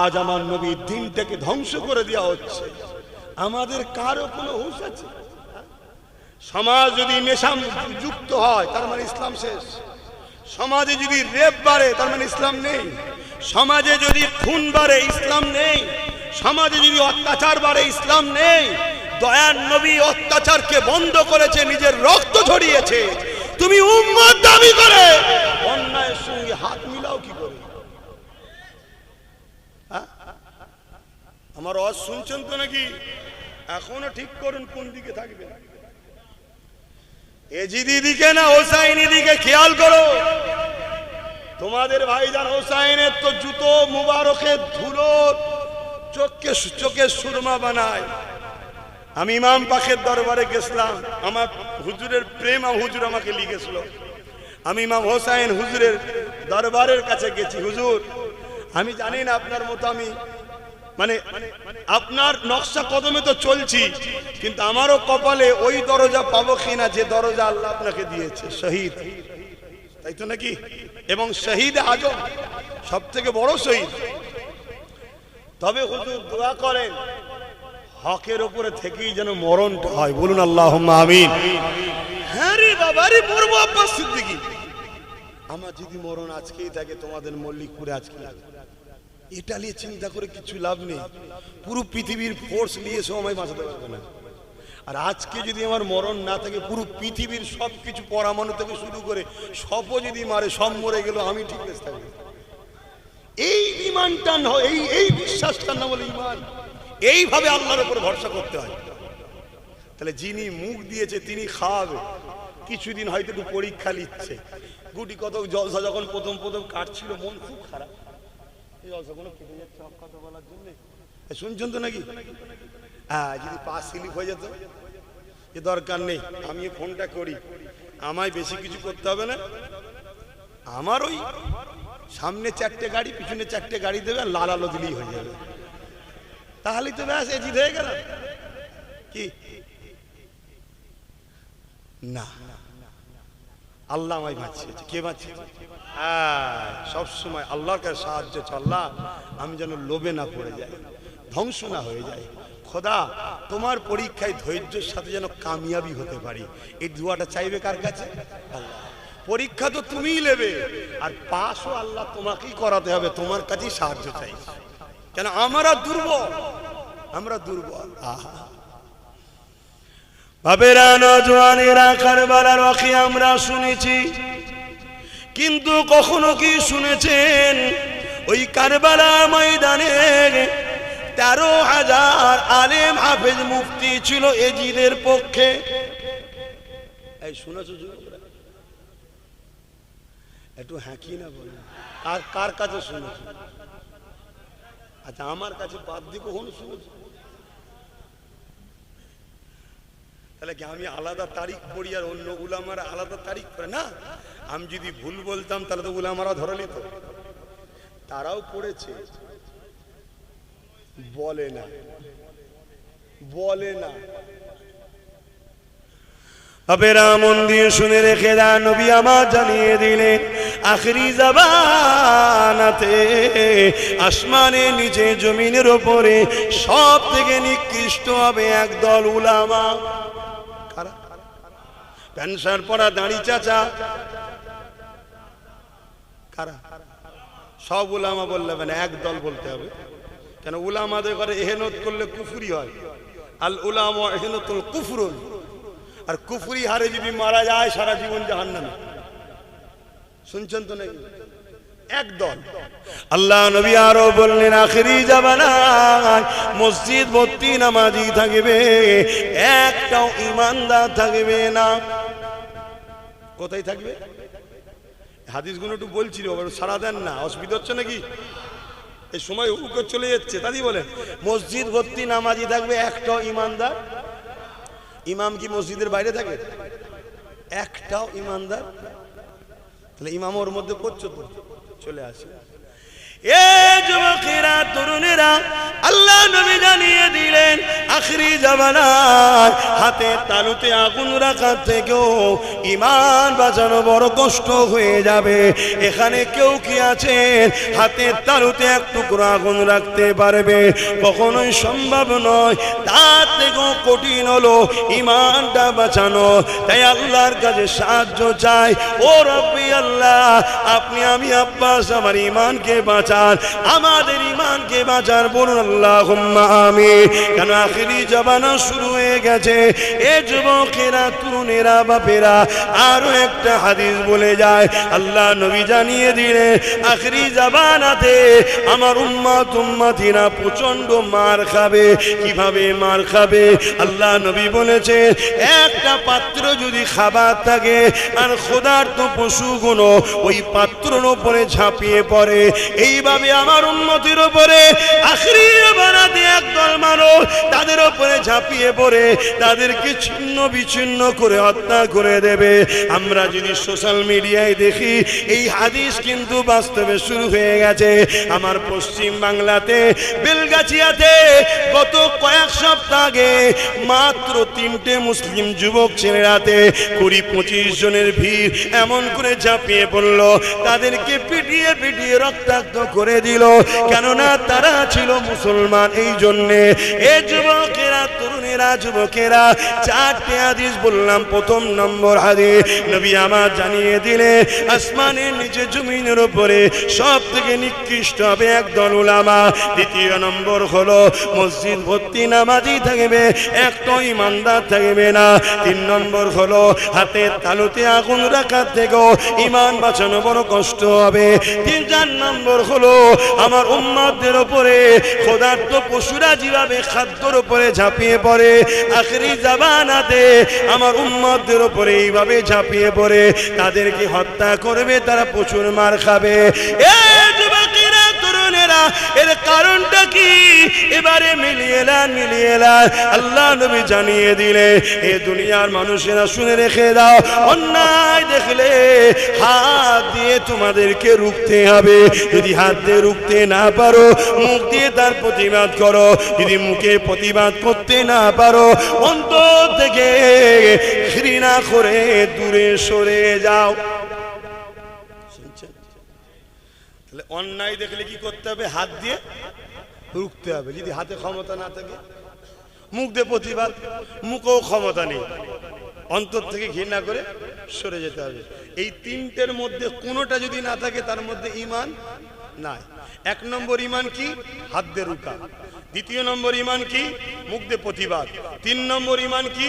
আজ আমার নবীর দিনটাকে ধ্বংস করে দেওয়া হচ্ছে। আমাদের কারো কোনো হুঁশ আছে? সমাজ যদি নেশা যুক্ত হয় তার মানে ইসলাম শেষ। সমাজে যদি রেপ বাড়ে তার মানে ইসলাম নেই। সমাজে যদি খুন বাড়ে ইসলাম নেই। সমাজে যদি অত্যাচার বাড়ে ইসলাম নেই। দয়ার নবী অত্যাচারকে বন্ধ করেছে, নিজের রক্ত ঝরিয়েছে। তুমি উম্মত দাবি করে অন্যায়ের সঙ্গে হাত মিলাও কি করে? আমার আওয়াজ শুনছেন তো নাকি? এখনো ঠিক করুন কোন দিকে থাকবে। এজিদি দিকে না হোসাইনি দিকে খেয়াল করো। তোমাদের ভাইজান হোসাইনের তো জুতো মুবারকের ধুলো চোখে সুরমা বানায়। আমি ইমাম পাকের দরবারে গেছিলাম, আমার হুজুরের প্রেম হুজুর আমাকে লিখেছিল। আমি ইমাম হোসাইন হুজুরের দরবারের কাছে গেছি। হুজুর, আমি জানি না আপনার মতো আমি মানে আপনার নকশা কদমে তো চলছি, কিন্তু আমারও কপালে ওই দরজা পাবো কিনা যে দরজা আল্লাহ আপনাকে দিয়েছে, শহীদ। তাই তো নাকি? এবং শহীদ আজম সব থেকে বড় শহীদ। তবে হুজুর দোয়া করেন হকের উপরে থেকেই যেন মরণটা হয়। বলুন আল্লাহুম্মা আমিন। হ্যাঁ রে বাবা রে, পড়বো আব্বাস সিদ্দিকী। আমার যদি মরণ আজকেই থাকে, তোমাদের মল্লিকপুরে আজকে, এটা নিয়ে চিন্তা করে কিছু লাভ নেই। পুরো পৃথিবীর ফোর্স নিয়ে সময় বাঁচাতে পারবে না। আর আজকে যদি আমার মরণ না থাকে, পুরো পৃথিবীর সবকিছু পরমাণু থেকে শুরু করে সবও যদি মারে, সব মরে গেল, আমি ঠিক থাকবো। এই ঈমানটা নয়, এই বিশ্বাসটা না বলে ঈমান। এইভাবে আল্লাহর উপর ভরসা করতে হয়। তাহলে যিনি মুখ দিয়েছে তিনি খাওয়াবে। কিছুদিন হয়তো একটু পরীক্ষা নিচ্ছে। গুটি কত জলসা যখন প্রথম কাটছিল, মন খুব খারাপ। এই জলসাগুলো কেটে যাচ্ছে হক কথা বলার জন্য। শুনছেন তো নাকি? হ্যাঁ, যদি পাস স্লিপ হয়ে যেত, এ দরকার নেই, আমি ফোনটা করি, আমায় বেশি কিছু করতে হবে না। আমার ওই সামনে 4টে গাড়ি, পিছনে 4টে গাড়ি দেবে, লাল আলো দিলেই হয়ে যাবে। তাহলেই তো ব্যাস এজিদ হয়ে গেল। কি না, আল্লাহ আমায় বাঁচিয়েছে। কে বাঁচিয়েছে? সব সময় আল্লাহর কাছে সাহায্য চাও। আল্লাহ, আমি যেন লোভে না পড়ে যাই, ধ্বংস না হয়ে যায়। খোদা, তোমার পরীক্ষায় ধৈর্যের সাথে যেন কামিয়াবি হতে পারি। এই দুয়াটা চাইবে কার কাছে? আল্লাহ। পরীক্ষা তো তুমিই নেবে, আর পাশও আল্লাহ তোমাকেই করাতে হবে। তোমার কাছেই সাহায্য চাই, কেন আমরা দুর্বল, আমরা দুর্বল। বাবেরা, নওজওয়ানেরা, কারবালার ওয়াকি আমরা শুনেছি, কিন্তু কখনো কি শুনেছেন ওই কারবালা ময়দানে 13,000 আলেম হাফেজ মুফতি ছিল এজিদের পক্ষে? এই শুনেছো? একটু হাঁকি না বলুন। আর কার কাছে শুনেছো? আচ্ছা, আমার কাছে বাদ দিয়ে কখনো শুনেছো? তাহলে কি আমি আলাদা তারিখ পড়ি আর অন্য উলামারা আলাদা তারিখ পড়ে? না, আমি যদি ভুল বলতাম তাহলে তো উলামারা ধরে নিত। তারাও পড়েছে, বলে না, বলে না। বাবেরা, মন দিয়ে শুনে রেখে দেন, নবী আমার জানিয়ে দিলেন আখেরি জামানাতে আসমানের নিচে জমিনের উপরে সব থেকে নিকৃষ্ট হবে একদল উলামা। কারা? প্যান্ট শার্ট পরা দাড়ি চাচা। কারা? সব উলামা বললে হবে না, একদল বলতে হবে। কেন? উলামাদের ঘরে এহেনত করলে কুফরি হয়। আল উলামা এহেনতুল কুফরুন। আর কুফরি হারে যদি মারা যায় সারা জীবন জাহান্নামে। শুনছেন তো নাকি? একদল। আল্লাহ নবী আরো বললেন আখিরি জামানায় মসজিদ ভর্তি নামাজি থাকবে, একটাও ইমানদার থাকবে না। কোথায় থাকবে? হাদিসগুলো একটু বলছিল, সারা দেন না, অসুবিধা হচ্ছে নাকি? এই সময় উপর চলে যাচ্ছে। দাদি বলে মসজিদ ভর্তি নামাজি থাকবে, একটাও ইমানদার। ইমাম কি মসজিদের বাইরে থাকে? একটাও ইমানদার। তাহলে ইমাম ওর মধ্যে করছো তো, চলে আসে। এ যুবকেরা, তরুণেরা, আল্লাহ নবী জানিয়ে দিলেন আখিরি জামানায় হাতে তালুতে আগুন রাখার থেকেও ঈমান বাঁচানো বড় কষ্ট হয়ে যাবে। এখানে কেউ কি আছেন হাতের তালুতে এক টুকরো আগুন রাখতে পারবে? কখনোই সম্ভব নয়। তার থেকেও কঠিন হলো ঈমানটা বাঁচানো। তাই আল্লাহর কাছে সাহায্য চাই। ও রব্বি আল্লাহ, আপনি, আমি, আব্বাস আমার ঈমানকে বাঁচান, আমাদের ঈমানকে বাঁচান। বলুন আল্লাহুম্মা আমিন। কেন আখিরি জামানা শুরু হয়ে গেছে। এ যুবকেরা, তরুণেরা, বাপেরা, আরো একটা হাদিস বলে যায়। আল্লাহ নবী জানিয়ে দিলেন আখিরি জামানাতে আমার উম্মতিরা প্রচন্ড মার খাবে। কিভাবে মার খাবে? আল্লাহ নবী বলেছে একটা পাত্র যদি খাবার থাকে আর ক্ষুধার্ত পশুগুলো ওই পাত্রের উপরে ঝাঁপিয়ে পড়ে, এইভাবে আমার উম্মতির উপরে আখিরি জামানাতে একদল মানুষ তাদের উপরে ঝাঁপিয়ে পড়ে তাদেরকে ছিন্ন বিচ্ছিন্ন করে হত্যা করে দেবে। আমরা যদি সোশ্যাল মিডিয়ায় দেখি, এই হাদিস কিন্তু বাস্তবে শুরু হয়ে গেছে। আমার পশ্চিম বাংলাতে বেলগাছিয়াতে গত কয়েক সপ্তাহ আগে মাত্র 3টে মুসলিম যুবক ছেলেরাতে 20-25 জনের ভিড় এমন করে ঝাঁপিয়ে পড়ল, তাদেরকে পিটিয়ে পিটিয়ে রক্তাক্ত করে দিল। কেননা তারা ছিল মুসলমান। এই জন্যে এ যুবকেরা, তরুণেরা, যুবকেরা, 4টে হাদিস বললাম। প্রথম নম্বর হাদিস নবী আমার জানিয়ে দিলে আসমানের নিচে জমিনের উপরে সব থেকে নিকৃষ্ট হবে একদল উলামা। দ্বিতীয় নম্বর হলো মসজিদ ভর্তি নামাজি থাকবে, একটা ইমানদার থাকবে না। 3 নম্বর হলো হাতের তালুতে আগুন রাখার থেকেও ঈমান বাঁচানো বড় কষ্ট হবে। 4 নম্বর হলো আমার উম্মতদের উপরে ক্ষুধার্ত পশুরা যেভাবে খাদ্যর উপরে ঝাঁপিয়ে পড়ে, আখিরি জামানাতে আমার উম্মতদের উপরে এইভাবে ঝাঁপিয়ে পড়ে তাদেরকে হত্যা করবে, তারা প্রচুর মার খাবে। এ যুবকেরা, তরুণেরা, এর কারণটা কি? এবারে মিলিয়ে নেন। আল্লাহ নবী জানিয়ে দিলে এ দুনিয়ার মানুষেরা শুনে রেখে দাও, অন্যায় দেখলে হাত দিয়ে তোমাদেরকে রুখতে হবে। যদি হাত দিয়ে রুখতে না পারো, মুখ দিয়ে তার প্রতিবাদ করো। যদি মুখে প্রতিবাদ করতে না পারো, অন্তর থেকে ঘৃণা করে দূরে সরে যাও। তাহলে অন্যায় দেখলে কি করতে হবে? হাত দিয়ে রুখতে হবে। যদি হাতে ক্ষমতা না থাকে, মুখ দিয়ে প্রতিবাদ, মুখেও ক্ষমতা নেই, অন্তর থেকে ঘৃণা করে সরে যেতে হবে। এই 3টের মধ্যে কোনোটা যদি না থাকে, তার মধ্যে ঈমান নাই। 1 নম্বর ঈমান কি? হাত দিয়ে রুখা। 2 নম্বর ঈমান কি? মুখ দিয়ে প্রতিবাদ। 3 নম্বর ঈমান কি?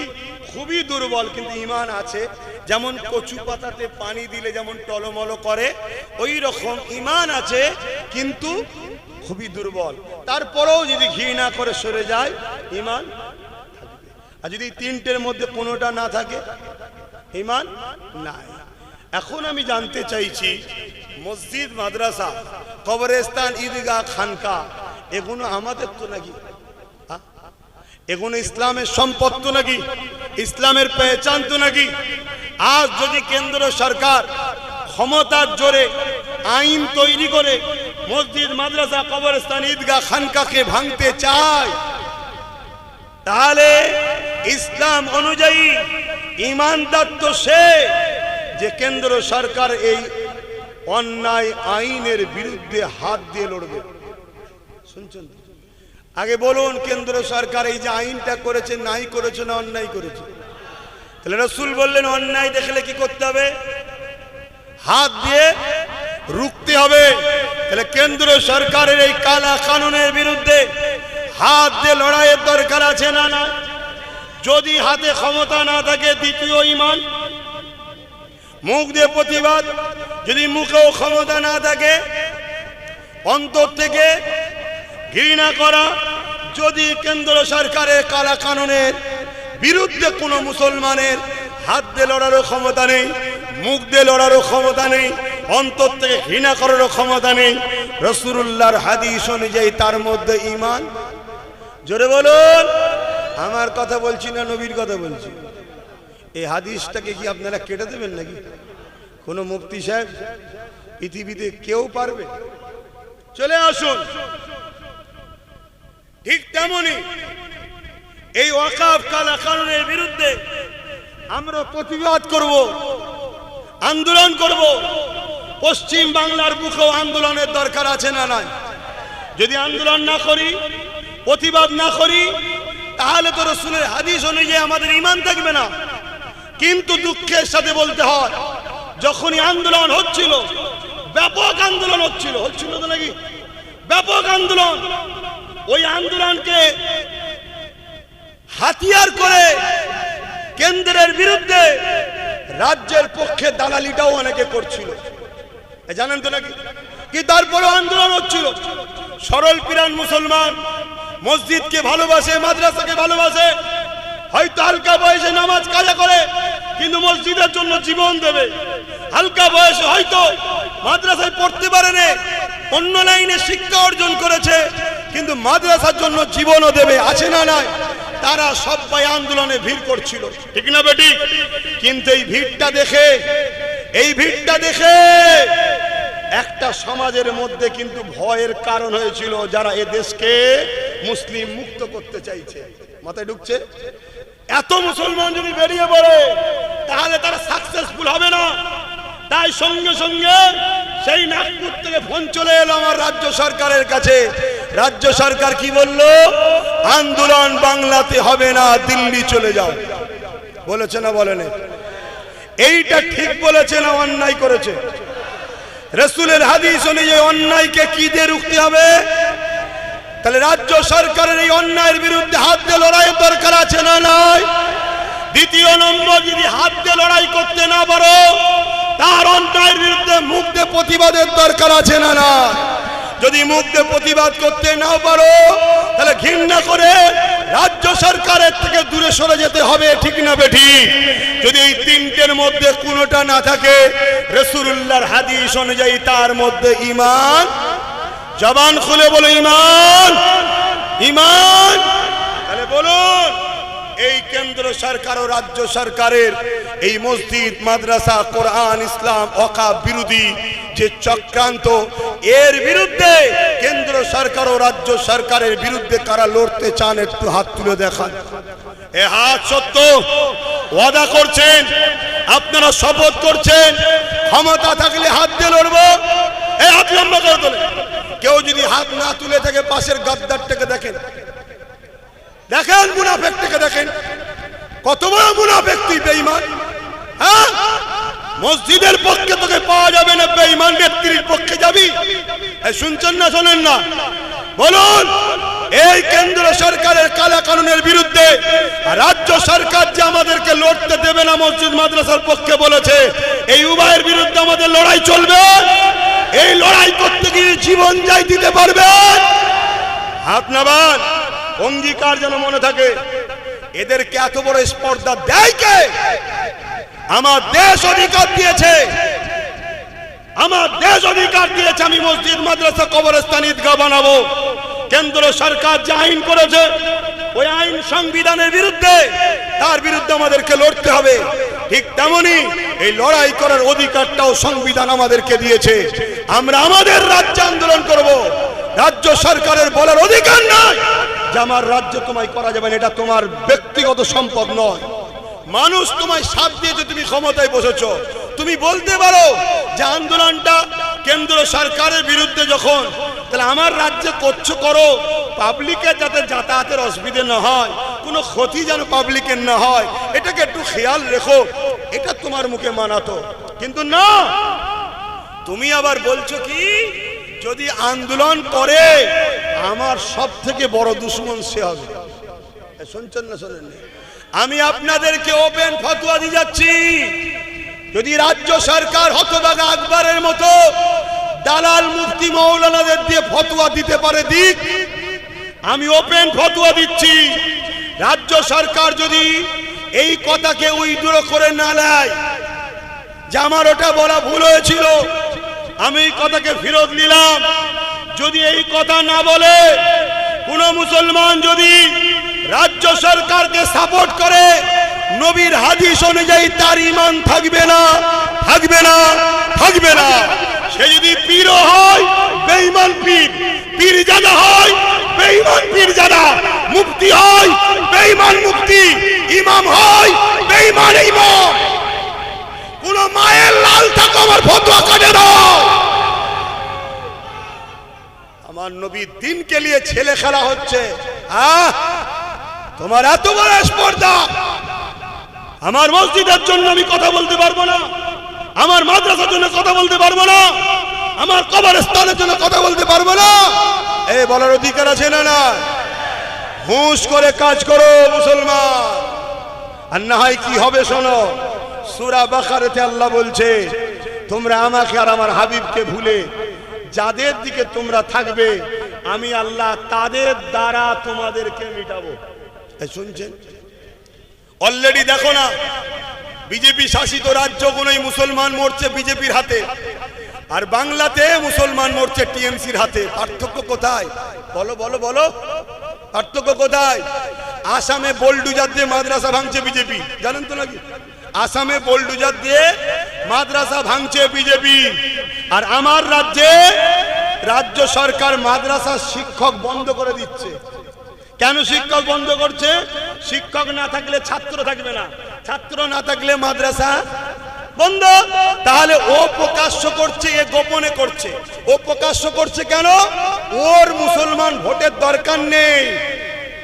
খুবই দুর্বল কিন্তু ঈমান আছে। যেমন কচু পাতাতে পানি দিলে যেমন টলমল করে, ওই রকম ঈমান আছে কিন্তু খুবই দুর্বল। তারপরেও যদি ঘৃণা করে সরে যায়, ঈমান থাকবে। আর যদি 3টের মধ্যে কোনোটা না থাকে, ঈমান নাই। এখন আমি জানতে চাইছি, মসজিদ, মাদ্রাসা, কবরস্থান, ঈদগাহ, খানকা, এগুলো আমাদের তো নাকি? এগুলো ইসলামের সম্পদ তো নাকি? ইসলামের পেহচান তো নাকি? আজ যদি কেন্দ্র সরকার ক্ষমতার জোরে আইন তৈরি করে মসজিদ, মাদ্রাসা, কবরস্থান, ঈদগাহ, খানকাকে ভাঙতে চায়, তাহলে ইসলাম অনুযায়ী ঈমানদার তো সে যে কেন্দ্র সরকার এই অন্যায় আইনের বিরুদ্ধে হাত দিয়ে লড়বে। শুনছেন? আগে বলুন, কেন্দ্র সরকার এই যে আইনটা করেছে, নাই করেছে না অন্যায় করেছে? তাহলে রাসূল বললেন অন্যায় দেখলে কি করতে হবে? হাত দিয়ে রুখতে হবে। তাহলে কেন্দ্র সরকারের এই কালা কানুনের বিরুদ্ধে হাত দিয়ে লড়াইয়ের দরকার আছে না? না। যদি হাতে ক্ষমতা না থাকে দ্বিতীয় ঈমান মুখ দিয়ে প্রতিবাদ, যদি মুখেও ক্ষমতা না থাকে অন্তর থেকে ঘৃণা করা। যদি কেন্দ্র সরকারের কালা কানুনের বিরুদ্ধে কোনো মুসলমানের হাত দিয়ে লড়ারও ক্ষমতা নেই, মুখ দিয়ে লড়ারও ক্ষমতা নেই, অন্তর থেকে ঘৃণা করারও ক্ষমতা নেই, রাসূলুল্লাহর হাদিস অনুযায়ী তার মধ্যে ঈমান। জোরে বলুন। আমার কথা বলছি না, নবীর কথা বলছি। এই হাদিসটাকে কি আপনারা কেটে দেবেন নাকি? কোন মুফতি সাহেব পৃথিবীতে কেউ পারবে? চলে আসুন। ঠিক তেমনি এই ওয়াকফ কালা কানুনের বিরুদ্ধে আমরা প্রতিবাদ করব, আন্দোলন করব। পশ্চিম বাংলার বুকেও আন্দোলনের দরকার আছে না নাই? যদি আন্দোলন না করি, প্রতিবাদ না করি, তাহলে তো রাসূলের হাদিস অনুযায়ী আমাদের ঈমান থাকবে না। কিন্তু দুঃখের সাথে বলতে হয়, যখনই আন্দোলন হচ্ছিল, ব্যাপক আন্দোলন হচ্ছিল তো নাকি? ব্যাপক আন্দোলন, ওই আন্দোলনকে হাতিয়ার করে কেন্দ্রের বিরুদ্ধে রাজ্যের পক্ষে দালালিটাও অনেকে করছিল, জানেন তো নাকি? কি তারপরে আন্দোলন হচ্ছিল। সরল পিরান মুসলমান মসজিদকে ভালোবাসে, মাদ্রাসাকে ভালোবাসে, হয়তো হালকা বয়সে নামাজ কাজা করে কিন্তু মসজিদের জন্য জীবন দেবে। হালকা বয়সে হয়তো মাদ্রাসায় পড়তে পারে না, অন্য লাইনে শিক্ষা অর্জন করেছে কিন্তু মাদ্রাসার জন্য জীবনও দেবে, আছে না নাই? তারা সবাই আন্দোলনে ভিড় করছিল, ঠিক না বেটি? কিন্তু এই ভিড়টা দেখে একটা সমাজের মধ্যে কিন্তু ভয়ের কারণ হয়েছিল, যারা এ দেশকে মুসলিম মুক্ত করতে চাইছে। মাথায় ঢুকছে? এত মুসলমান যদি বেরিয়ে পড়ে তাহলে তারা সাকসেসফুল হবে না। তাই সঙ্গে সঙ্গে সেই নাগপুর থেকে ফোন চলে এলো আমার রাজ্য সরকারের কাছে। রাজ্য সরকার কি বলল? আন্দোলন বাংলাতে হবে না, দিল্লি চলে যাও। বলেছে না বলেনি? এইটা ঠিক বলেছে না অন্যায় করেছে? রাসূলের হাদিস অনুযায়ী অন্যায়কে কি দিয়ে রুখতে হবে? তাহলে রাজ্য সরকারের এই অন্যায়ের বিরুদ্ধে হাত দিয়ে লড়াইয়ের দরকার আছে না নাই? দ্বিতীয় নম্বর, যদি হাত দিয়ে লড়াই করতে না পারো, তার অন্যায়ের বিরুদ্ধে মুখ দিয়ে প্রতিবাদের দরকার আছে না না? যদি মুখ দিয়ে প্রতিবাদ করতে না পারো তাহলে ঘৃণা করে রাজ্য সরকারের থেকে দূরে সরে যেতে হবে, ঠিক না বেঠি? যদি এই তিনটের মধ্যে কোনোটা না থাকে, রাসূলুল্লাহর হাদিস অনুযায়ী তার মধ্যে ঈমান। জবান খুলে বলো ঈমান, ঈমান। তাহলে বলুন, এই কেন্দ্র সরকার ও রাজ্য সরকারের এই মসজিদ, মাদ্রাসা, কোরআন, ইসলাম, ওয়াকফ বিরোধী যে চক্রান্ত, এর বিরুদ্ধে কেন্দ্র সরকার ও রাজ্য সরকারের বিরুদ্ধে কারা লড়তে চান একটু হাত তুলে দেখান। এ হাত সত্য ওয়াদা করছেন, আপনারা শপথ করছেন ক্ষমতা থাকলে হাত দিয়ে লড়বো। এই হাত লম্বা করে তোলে। কেউ যদি হাত না তুলে থাকে, পাশের গাদ্দারটাকে দেখেন, দেখেন মুনাফিকটাকে দেখেন, কত বড় মুনাফিক তুই, বেঈমান। হ্যাঁ, মসজিদের পক্ষে তোকে পাওয়া যাবে না, বেঈমান ব্যক্তির পক্ষে যাবি? শুনছেন না শোনেন না? বলুন, এই কেন্দ্র সরকারের কালা কানুনের বিরুদ্ধে রাজ্য সরকার যে আমাদেরকে লড়তে দেবে না, মসজিদ মাদ্রাসার পক্ষে বলেছে, এই উভয়ের বিরুদ্ধে আমাদের লড়াই চলবে। এই লড়াই করতে গিয়ে জীবন যাই দিতে পারবেন? হাত নামান, অঙ্গীকার যেন মনে থাকে। এদেরকে এত বড় স্পর্ধা দেয় কে? আমার দেশ অধিকার দিয়েছে, আমার দেশ অধিকার দিয়েছে আমি মসজিদ, মাদ্রাসা, কবরস্থান, ঈদগাহ বানাবো। কেন্দ্র সরকার যে আইন করেছে, ওই আইন সংবিধানের বিরুদ্ধে, তার বিরুদ্ধে আমাদেরকে লড়তে হবে। ঠিক তেমনি এই লড়াই করার অধিকারটাও সংবিধান আমাদেরকে দিয়েছে। আমরা আমাদের রাজ্যে আন্দোলন করব। রাজ্য সরকারের বলার অধিকার নাই যে আমার রাজ্যে তোমায় করা যাবে না, এটা তোমার ব্যক্তিগত সম্পদ নয়। মানুষ তোমায় সাথ দিয়েছে, তুমি ক্ষমতায় বসেছো, তুমি বলতে পারো যে আন্দোলনটা কেন্দ্র সরকারের বিরুদ্ধে যখন, তাহলে আমার রাজ্যে করছো করো, পাবলিকের যাতে যাতায়াতের অসুবিধে না হয়, কোনো ক্ষতি যেন পাবলিকের না হয়, এটাকে একটু খেয়াল রেখো। এটা তোমার মুখে মানাতো, কিন্তু না, তুমি আবার বলছো কি, যদি আন্দোলন করে আমার সব থেকে বড় দুশ্মন সে হবে। শুনছেন না শোনেন? আমি আপনাদেরকে ওপেন ফতোয়া দিয়ে যাচ্ছি, যদি রাজ্য সরকার হতভাগা আকবরের মতো দালাল মুফতি মৌলানাদের দিয়ে ফতোয়া দিতে পারে দিক, আমি ওপেন ফতোয়া দিচ্ছি, রাজ্য সরকার যদি এই কথাকে উইথড্র করে না নেয় যে আমার ওটা বলা ভুল হয়েছিল, আমি এই কথাকে ফেরত নিলাম, যদি এই কথা না বলে কোন মুসলমান যদি রাজ্য সরকারকে সাপোর্ট করে, নবীর হাদিস অনুযায়ী তার ঈমান থাকবে না, থাকবে না, থাকবে না। সে যদি পীর হয় বেঈমান পীর, পীরজাদা হয় বেঈমান পীরজাদা, মুফতি হয় বেঈমান মুফতি, ইমাম হয় বেঈমান ইমাম। কোন মায়ের লাল থাকো আমার ফতোয়া কাটে দাও। আমার নবীর দিনকে নিয়ে ছেলে খেলা হচ্ছে, তোমার এত বড় স্পর্ধা। আমার মসজিদের জন্য আমি কথা বলতে পারবো না, আমার মাদ্রাসার জন্য কথা বলতে পারবো না, আমার কবরস্থানের জন্য কথা বলতে পারবো না, এই বলার অধিকার আছে না? না, হুঁশ করে কাজ করো মুসলমান। আর না হয় কি হবে শোনো, সূরা বাকারাতে আল্লাহ বলছে, তোমরা আমাকে আর আমার হাবিবকে ভুলে যাদের দিকে তোমরা থাকবে, আমি আল্লাহ তাদের দ্বারা তোমাদেরকে মিটাবো। শুনছেন? অলরেডি দেখো না, বিজেপি শাসিত রাজ্যগুলোই মুসলমান মরছে বিজেপির হাতে, আর বাংলাতে মুসলমান মরছে টিএমসির হাতে। পার্থক্য কোথায়? বলো বলো বলো, পার্থক্য কোথায়? আসামে বোলডুজার দিয়ে মাদ্রাসা ভাঙছে বিজেপি, জানেন তো নাকি? আসামে বোলডুজার দিয়ে মাদ্রাসা ভাঙছে বিজেপি, আর আমার রাজ্যে রাজ্য সরকার মাদ্রাসার শিক্ষক বন্ধ করে দিচ্ছে। কেন শিক্ষক বন্ধ করছে? শিক্ষক না থাকলে ছাত্র থাকবে না, ছাত্র না থাকলে মাদ্রাসা বন্ধ। তাহলে ও প্রকাশ্য করছে, এ গোপনে করছে। ও প্রকাশ্য করছে কেন? ওর মুসলমান ভোটের দরকার নেই,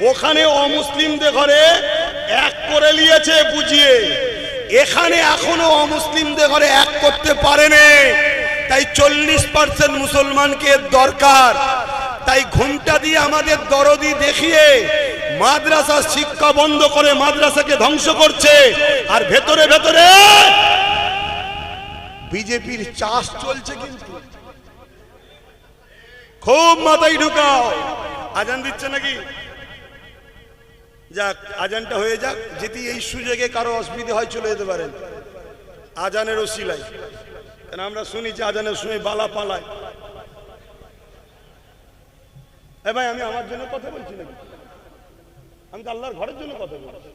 ওখানে অমুসলিমদের ঘরে এক করে নিয়েছে বুঝিয়ে, এখানে এখনো অমুসলিমদের ঘরে এক করতে পারেনি। তাই 40% মুসলমানকে দরকার। তাই ঘুমটা দিয়ে আমাদের দরদি দেখিয়ে মাদ্রাসা শিক্ষা বন্ধ করে মাদ্রাসাকে ধ্বংস করছে, আর ভেতরে ভেতরে বিজেপির চাষ চলছে। কিন্তু খুব মাথায় ঢুকাও। আজান দিচ্ছে নাকি? যাক, আজানটা হয়ে যাক, যদি এই সুযোগে কারো অসুবিধা হয় চলে যেতে পারেন আজানের ওসিলায়। কারণ আমরা শুনি যে আজানের সময় বালা পালায়। এ ভাই, আমি আমার জন্য কথা বলছি নাকি? আমি তো আল্লাহর ঘরের জন্য কথা বলছি।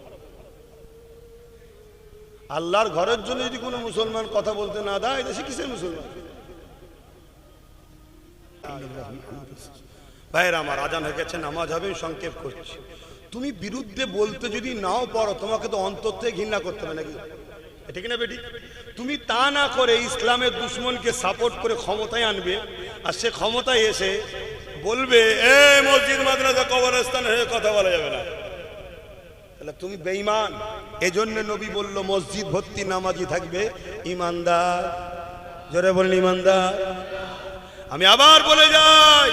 আল্লাহর ঘরের জন্য যদি কোনো মুসলমান কথা বলতে না দেয়, দেশে কিসের মুসলমান? ভাইরা আমার, আজান হয়ে গেছে, নামাজ হবে, সংক্ষেপ করছি। তুমি বিরুদ্ধে বলতে যদি নাও পারো, তোমাকে তো অন্তর থেকে ঘৃণা করতে হবে নাকি? ঠিক না বেটি? তুমি তা না করে ইসলামের দুশ্মনকে সাপোর্ট করে ক্ষমতায় আনবে, আর সে ক্ষমতায় এসে বলবে এ মসজিদ মাদ্রাসা কবরস্থান হয়ে কথা বলা যাবে না, তাহলে তুমি বেঈমান। এজন্য নবী বলল মসজিদ ভর্তি নামাজি থাকবে ইমানদার। জোরে বলুন ইমানদার। আমি আবার বলে যাই,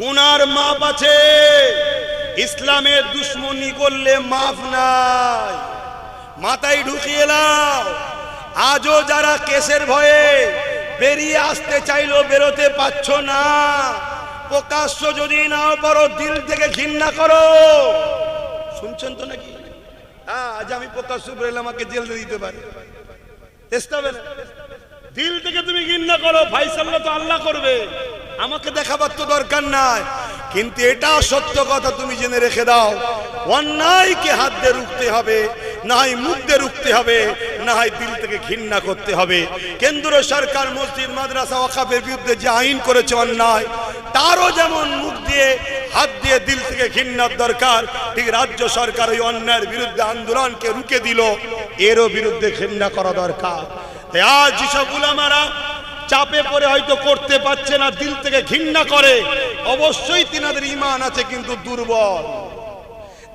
গুনার মাপ আছে, ইসলামের দুশ্মনী করলে মাফ নাই। মাথায় ঢুকিয়ে নাও। আজও যারা কেসের ভয়ে বেরিয়ে আসতে চাইলো বেরোতে পারছো না, প্রকাশ্য যদি নাও পারো, দিল থেকে ঘৃণা করো। শুনছেন তো নাকি? আজ আমি প্রকাশ্য বেরোলে আমাকে জেলে দিতে পারে, চেষ্টা হবে না। দিল থেকে তুমি ঘৃণা করো, ফাইসাল্লা তো আল্লাহ করবে, আমাকে দেখাবার তো দরকার নাই। কিন্তু এটা সত্য কথা, তুমি জেনে রেখে দাও, অন্যায়কে হাত দিয়ে রুখতে হবে, না হয় মুখ দিয়ে রুখতে হবে, না হয় দিল থেকে ঘৃণা করতে হবে। কেন্দ্র সরকার মসজিদ মাদ্রাসা ওয়াকফের বিরুদ্ধে যে আইন করেছে অন্যায়, তারও যেমন মুখ দিয়ে হাত দিয়ে দিল থেকে ঘৃণার দরকার, ঠিক রাজ্য সরকার ওই অন্যায়ের বিরুদ্ধে আন্দোলনকে রুখে দিল, এরও বিরুদ্ধে ঘৃণা করা দরকার। তাই আজ যেসব উলামারা চাপে পড়ে হয়তো করতে পারছে না, দিল থেকে ঘৃণা করে, অবশ্যই তিনাদের ঈমান আছে কিন্তু দুর্বল।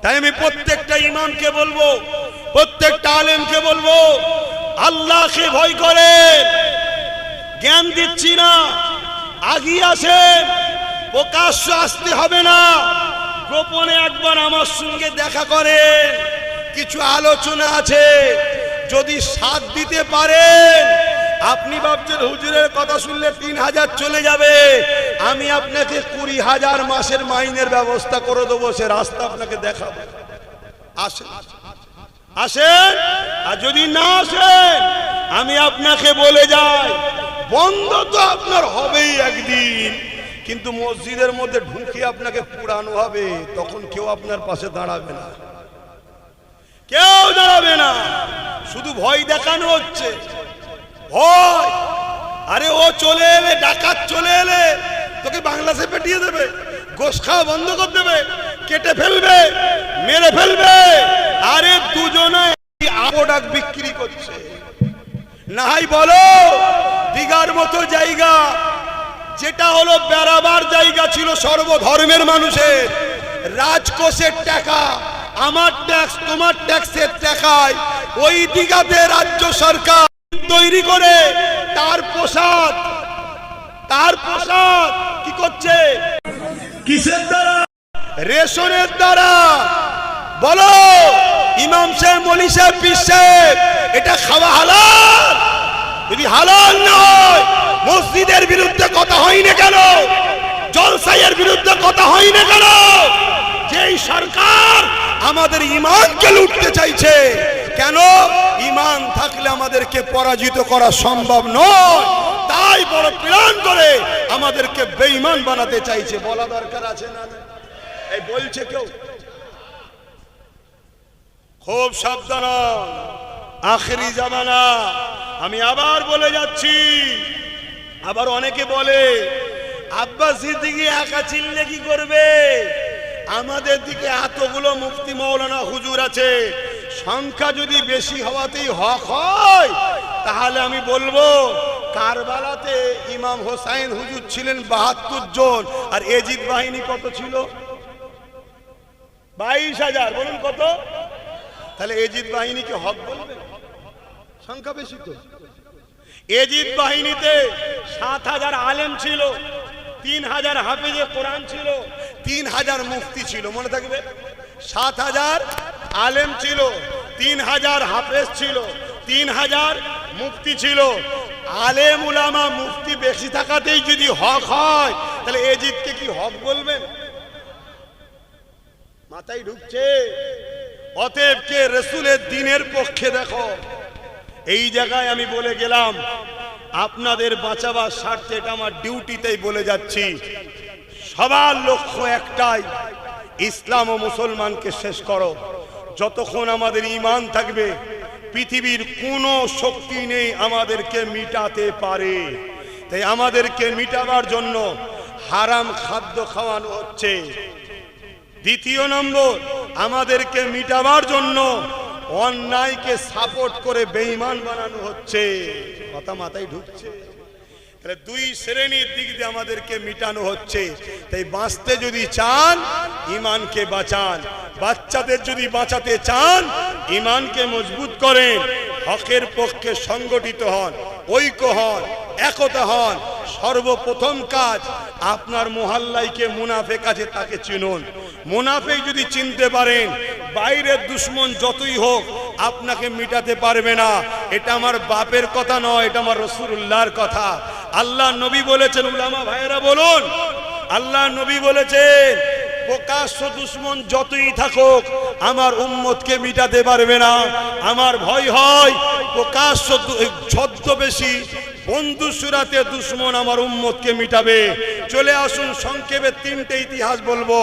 তাই আমি প্রত্যেকটা ইমামকে বলবো, প্রত্যেকটা আলেমকে বলবো, আল্লাহকে ভয় করে। জ্ঞান দিচ্ছি না, আগিয়ে আসেন, প্রকাশ্য আসতে হবে না, গোপনে একবার আমার সঙ্গে দেখা করেন, কিছু আলোচনা আছে, যদি সাথ দিতে পারেন। আপনি ভাবছেন হুজুরের কথা শুনলে 3000 চলে যাবে, আমি আপনাকে 20,000 মাসের মাইনের ব্যবস্থা করে দেবো, সে রাস্তা আপনাকে দেখাবো। আসেন আসেন, আর যদি না আসেন আমি আপনাকে বলে যাই, বন্ধ তো আপনার হবেই একদিন, কিন্তু মসজিদের মধ্যে ঢুকে আপনাকে পুরানো হবে, তখন কেউ আপনার পাশে দাঁড়াবে না, কেউ দাঁড়াবে না, শুধু ভয় দেখানো হচ্ছে, ভয়। আরে ও চলে এলে, ডাকাত চলে এলে তোকে বাংলাদেশে পাঠিয়ে দেবে, গোশ খাওয়া বন্ধ করে দেবে, কেটে ফেলবে, মেরে ফেলবে। আরে দুজনে আবডাক বিক্রি করছে। নাই বলো দিঘার মতো জায়গা, যেটা হলো বেড়াবার জায়গা ছিল সর্বধর্মের মানুষের, রাজকোষের টাকা, আমার ট্যাক্স তোমার ট্যাক্সের টাকায় ওই দিঘাতে রাজ্য সরকার তৈরি করে তার প্রসাদ কি করছে? কিসের দ্বারা? রেশনের দ্বারা। বলো ইমাম সাহেব, মৌলভী সাহেব, পীর সাহেব, এটা খাওয়া হালাল? যদি হালাল নয়, মসজিদের বিরুদ্ধে কথা হয় না কেন? জলসাইয়ের বিরুদ্ধে কথা হয় না কেন? যেই সরকার আমাদের ঈমানকে লুটতে চাইছে, কেন? ঈমান থাকলে আমাদেরকে পরাজিত করা সম্ভব নয়, তাই বড় প্ল্যান করে আমাদেরকে বেঈমান বানাতে চাইছে। বলা দরকার আছে না? এই বলছে কেউ? খুব সাবধান, আখেরি জামানা। আমি আবার বলে যাচ্ছি, আবার অনেকে বলে আব্বাস সিদ্দিকী একা চিনলে কি করবে? আমাদের দিকে এতগুলো মুফতি মাওলানা হুজুর আছে, সংখ্যা যদি বেশি হওয়াতেই হক হয়, তাহলে আমি বলবো কারবালাতে ইমাম হোসাইন হুজুর ছিলেন 72 জন, আর এজিদ বাহিনী কত ছিল? 22,000। বলুন কত? তাহলে এজিদ বাহিনীকে হক বলবে? সংখ্যা বেশি তো। এজিদ বাহিনীতে 7,000 আলেম ছিল, 3,000 হাফেজে কোরআন ছিল, 3,000 মুফতি ছিল। মনে থাকবে, 7,000 আলেম ছিল, 3,000 হাফেজ ছিল, 3,000 মুফতি ছিল। আলেম উলামা মুফতি বেশি থাকাতেই যদি হক হয়, তাহলে এজিদকে কি হক বলবেন? মাথায় ঢুকছে? অতএব কে রাসূলের দ্বীনের পক্ষে দেখো। এই জায়গায় আমি বলে গেলাম, আপনাদের বাঁচাবার স্বার্থে, এটা আমার ডিউটিতেই বলে যাচ্ছি, সবার লক্ষ্য একটাই, ইসলাম ও মুসলমানকে শেষ করো। যতক্ষণ আমাদের ঈমান থাকবে, পৃথিবীর কোনো শক্তি নেই আমাদেরকে মিটাতে পারে। তাই আমাদেরকে মিটাবার জন্য হারাম খাদ্য খাওয়ানো হচ্ছে। দ্বিতীয় নম্বর, আমাদেরকে মিটাবার জন্য অন্যায়কে সাপোর্ট করে বেঈমান বানানো হচ্ছে। কথা মাথায় ঢুকছে? তাহলে দুই শ্রেণীর দিক দিয়ে আমাদেরকে মিটানো হচ্ছে। তাই বাঁচতে যদি চান, ঈমানকে বাঁচান। বাচ্চাদের যদি বাঁচাতে চান, ঈমানকে মজবুত করেন, হকের পক্ষে সংগঠিত হন, ঐক্য হন, একতা হন। সর্বপ্রথম কাজ, আপনার মহল্লায় মুনাফেক আছে তাকে চিনুন। মুনাফেক যদি চিনতে পারেন, বাইরের দুশমন যতই হোক আপনাকে মিটাতে পারবে না। এটা আমার বাপের কথা নয়, এটা আমার রাসূলুল্লাহর কথা। আল্লাহ নবী বলেছেন, উলামা ভাইয়েরা বলুন, আল্লাহ নবী বলেছেন, প্রকাশ্য দুশমন যতই থাকুক আমার উম্মতকে মিটাতে পারবে না। আমার ভয় হয় প্রকাশ্য ছদ্মবেশী বন্ধু সুরাতে দুশমন আমার উম্মতকে মিটাবে। চলে আসুন, সংক্ষেপে তিনটে ইতিহাস বলবো।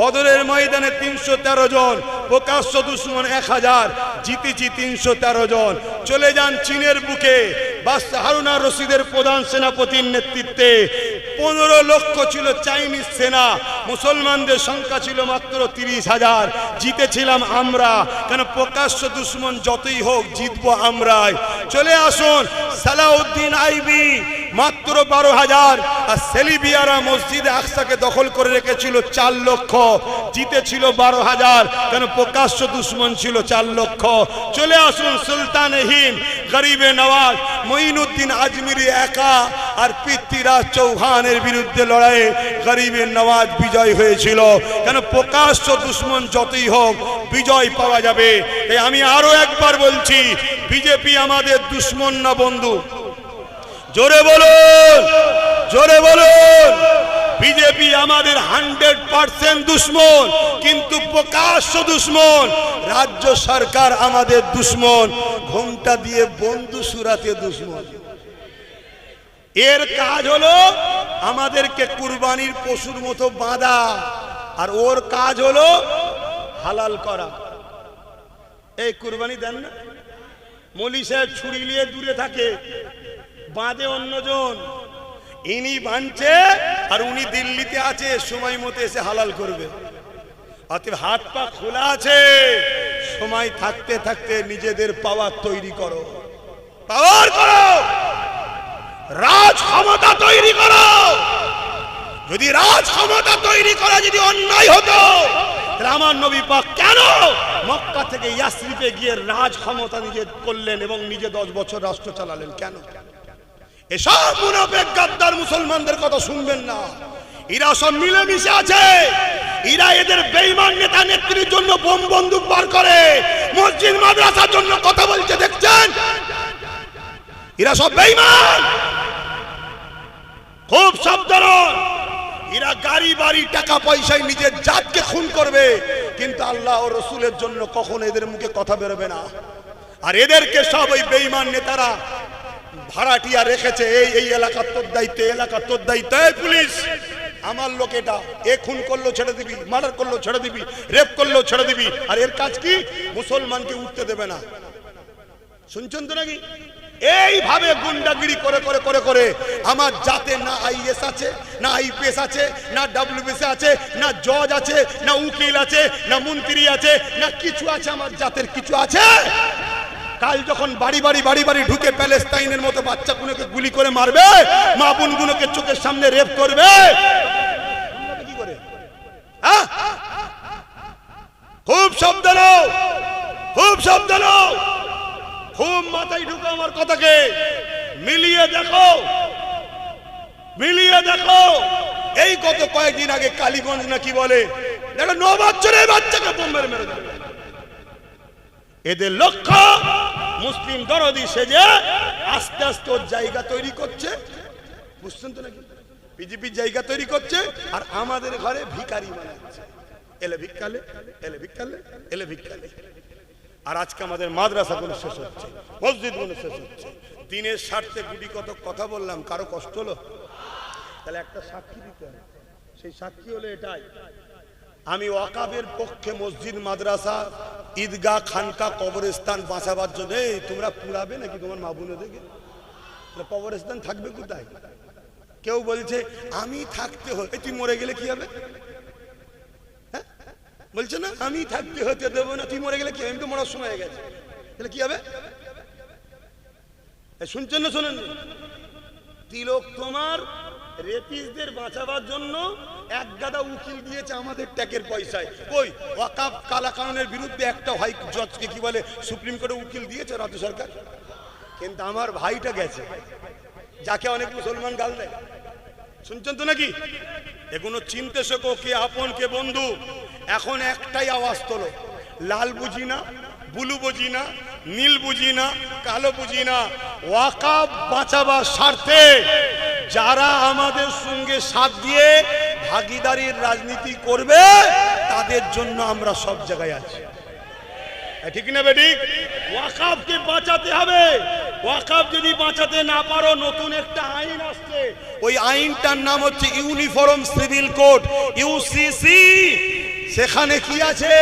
বদরের ময়দানে 313 জন, প্রকাশ্য দুশমন 1000, জিতেছি 313 জন। চলে যান চীনের বুকে, বাদশাহ হারুন আর রশিদের প্রধান সেনাপতির নেতৃত্বে 15 লক্ষ ছিল চাইনিজ সেনা, মুসলমানদের সংখ্যা ছিল মাত্র 30,000। জিতেছিলাম আমরা, কেন? প্রকাশ্য দুশমন যতই হোক জিতবো আমরাই। চলে আসুন, সালাউদ্দিন আইবি মাত্র 12,000। আর সেলিবিয়ারা মসজিদে আকসাকে দখল করে রেখেছিল 4 লক্ষ, জিতেছিল 12,000। কেন? প্রকাশ্য দুশ্মন ছিল 4 লক্ষ। চলে আসুন সুলতানে হিন্দ গরিবে নওয়াজ মঈনুদ্দিন আজমিরি একা আর পৃথ্বীরাজ চৌহানের বিরুদ্ধে লড়াইয়ে গরিবে নওয়াজ বিজয় হয়েছিল। কেন? প্রকাশ্য দুশ্মন যতই হোক বিজয় পাওয়া যাবে। তাই আমি আরো একবার বলছি, বিজেপি আমাদের দুশ্মন না বন্ধু? জোরে বলুন, জোরে বলুন। বিজেপি আমাদের 100% দুশ্মন, কিন্তু প্রকাশ্য দুশ্মন। রাজ্য সরকার আমাদের দুশ্মন, ঘোমটা দিয়ে বন্ধু সুরাতে দুশ্মন। এর কাজ হলো আমাদেরকে কুরবানির পশুর মতো বাঁধা, আর ওর কাজ হলো হালাল করা। এই কুরবানি দেন না, মৌলী সাহেব ছুরি নিয়ে দূরে থাকে, বাঁধে অন্যজন, ইনি বাঁধছে আর উনি দিল্লিতে আছে, সময় মতো এসে হালাল করবে। অতএব হাত পা খোলা আছে, সময় থাকতে থাকতে নিজেদের পাওয়ার তৈরি করো, পাওয়ার করো, রাজ ক্ষমতা তৈরি করো। যদি রাজ ক্ষমতা তৈরি করা যদি অন্যায় হতো, তাহলে আমার নবী পাক কেন মক্কা থেকে ইয়াসরিফে গিয়ে রাজ ক্ষমতা নিজে করলেন এবং নিজে 10 বছর রাষ্ট্র চালালেন? কেন? এসব মুনাফিক গাদ্দার মুসলমানদের কথা শুনবেন না। এরা সব মিলেমিশে আছে। এরা এদের বেঈমান নেতা নেত্রীর জন্য বোম বন্দুক বার করে, মসজিদ মাদ্রাসার জন্য কথা বলছে, দেখছেন? এরা সব বেঈমান, খুব সাবধান। এরা গাড়ি বাড়ি টাকা পয়সায় নিজের জাতকে খুন করবে, কিন্তু আল্লাহ ও রসুলের জন্য কখনো এদের মুখে কথা বেরোবে না। আর এদেরকে সব ওই বেঈমান নেতারা ভাড়াটিয়া রেখেছে, এই এলাকার তোর দায়িত্ব, এলাকার তোর দায়িত্ব, এই পুলিশ আমার লোক, এটা এ খুন করলো ছেড়ে দিবি, মার্ডার করলো ছেড়ে দিবি, রেপ করলো ছেড়ে দিবি। আর এর কাজ কি? মুসলমানকে উঠতে দেবে না। শুনছেন তো নাকি? এইভাবে গুন্ডাগিরি করে করে করে করে আমার জাতে না আইএস আছে, না আইপিএস আছে, না ডব্লিউবিসি আছে, না জজ আছে, না উকিল আছে, না মন্ত্রী আছে, না কিছু আছে। আমার জাতের কিছু আছে? কাল যখন বাড়ি বাড়ি বাড়ি বাড়ি ঢুকে প্যালেস্তাইনের মতো বাচ্চা গুলোকে গুলি করে মারবে, মা বোন গুলোকে চোখের সামনে রেপ করবে, কি করে? খুব সাবধান, খুব সাবধান, খুব মাথায় ঢুকে আমার কথাকে মিলিয়ে দেখো, মিলিয়ে দেখো। এই গত কয়েকদিন আগে কালীগঞ্জ না কি বলে, দেখো 9 বছরের বাচ্চাকে বোম মেরে মেরে দেবে। এদের লক্ষ্য মুসলিম দরদি সেজে আস্তে আস্তে ওর জায়গা তৈরি করছে, বুঝছেন তো নাকি? বিজেপির জায়গা তৈরি করছে আর আমাদের ঘরে ভিখারি বানাচ্ছে, এলে ভিক্ষালে, এলে ভিক্ষালে, এলে ভিক্ষালে। আর আজকে আমাদের মাদ্রাসাগুলো শেষ হচ্ছে, মসজিদগুলো শেষ হচ্ছে। দিনের স্বার্থে গুটি কত কথা বললাম, কারো কষ্ট হলো? তাহলে একটা সাক্ষী দিতে হবে, সেই সাক্ষী হলো এটাই, আমি ওয়াকাবের পক্ষে মসজিদ, মাদ্রাসা, ঈদগাহ, খানকা, কবরস্থান বাঁচাবার জন্য। তোমরা পুরাবে নাকি তোমার মা বোনদেরকে? কবরস্থান থাকবে কোথায়? কেউ বলছে আমি থাকতে হবে, তুই মরে গেলে কি হবে? বলছে না আমি থাকতে হতে দেবো না, তুই মরে গেলে কি? আমি তো মরার সময় হয়ে গেছে, তাহলে কি হবে? শুনছেন না শোনেন? তিলক তোমার রেপিসদের বাঁচাবার জন্য এক গাদা উকিল দিয়েছে আমাদের ট্যাক্সের পয়সায়। কই ওয়াকাফ কালাকানুনের বিরুদ্ধে একটা হাই জজকে কি বলে সুপ্রিম কোর্টে উকিল দিয়েছে রাজ্য সরকার। কিন্তু আমার ভাইটা গেছে, যাকে অনেক মুসলমান গাল দেয়। শুনছেন তো নাকি? এগুলো চিনতে শেখো, কে আপন কে বন্ধু। এখন একটাই আওয়াজ তোলো, লাল বুঝি না, ব্লু বুঝি না, নীল বুঝি না, কালো বুঝি না। ওয়াকাফ বাঁচাবার স্বার্থে যারা আমাদের সঙ্গে সাথ দিয়ে ভাগিদারির রাজনীতি করবে, তাদের জন্য আমরা সব জায়গায় আছি। ঠিক না বেঠিক? ওয়াকাফকে বাঁচাতে হবে। ওয়াকাফ যদি বাঁচাতে না পারো, নতুন একটা আইন আসছে, ওই আইনটার নাম হচ্ছে ইউনিফর্ম সিভিল কোড, ইউসিসি। সেখানে কি আছে?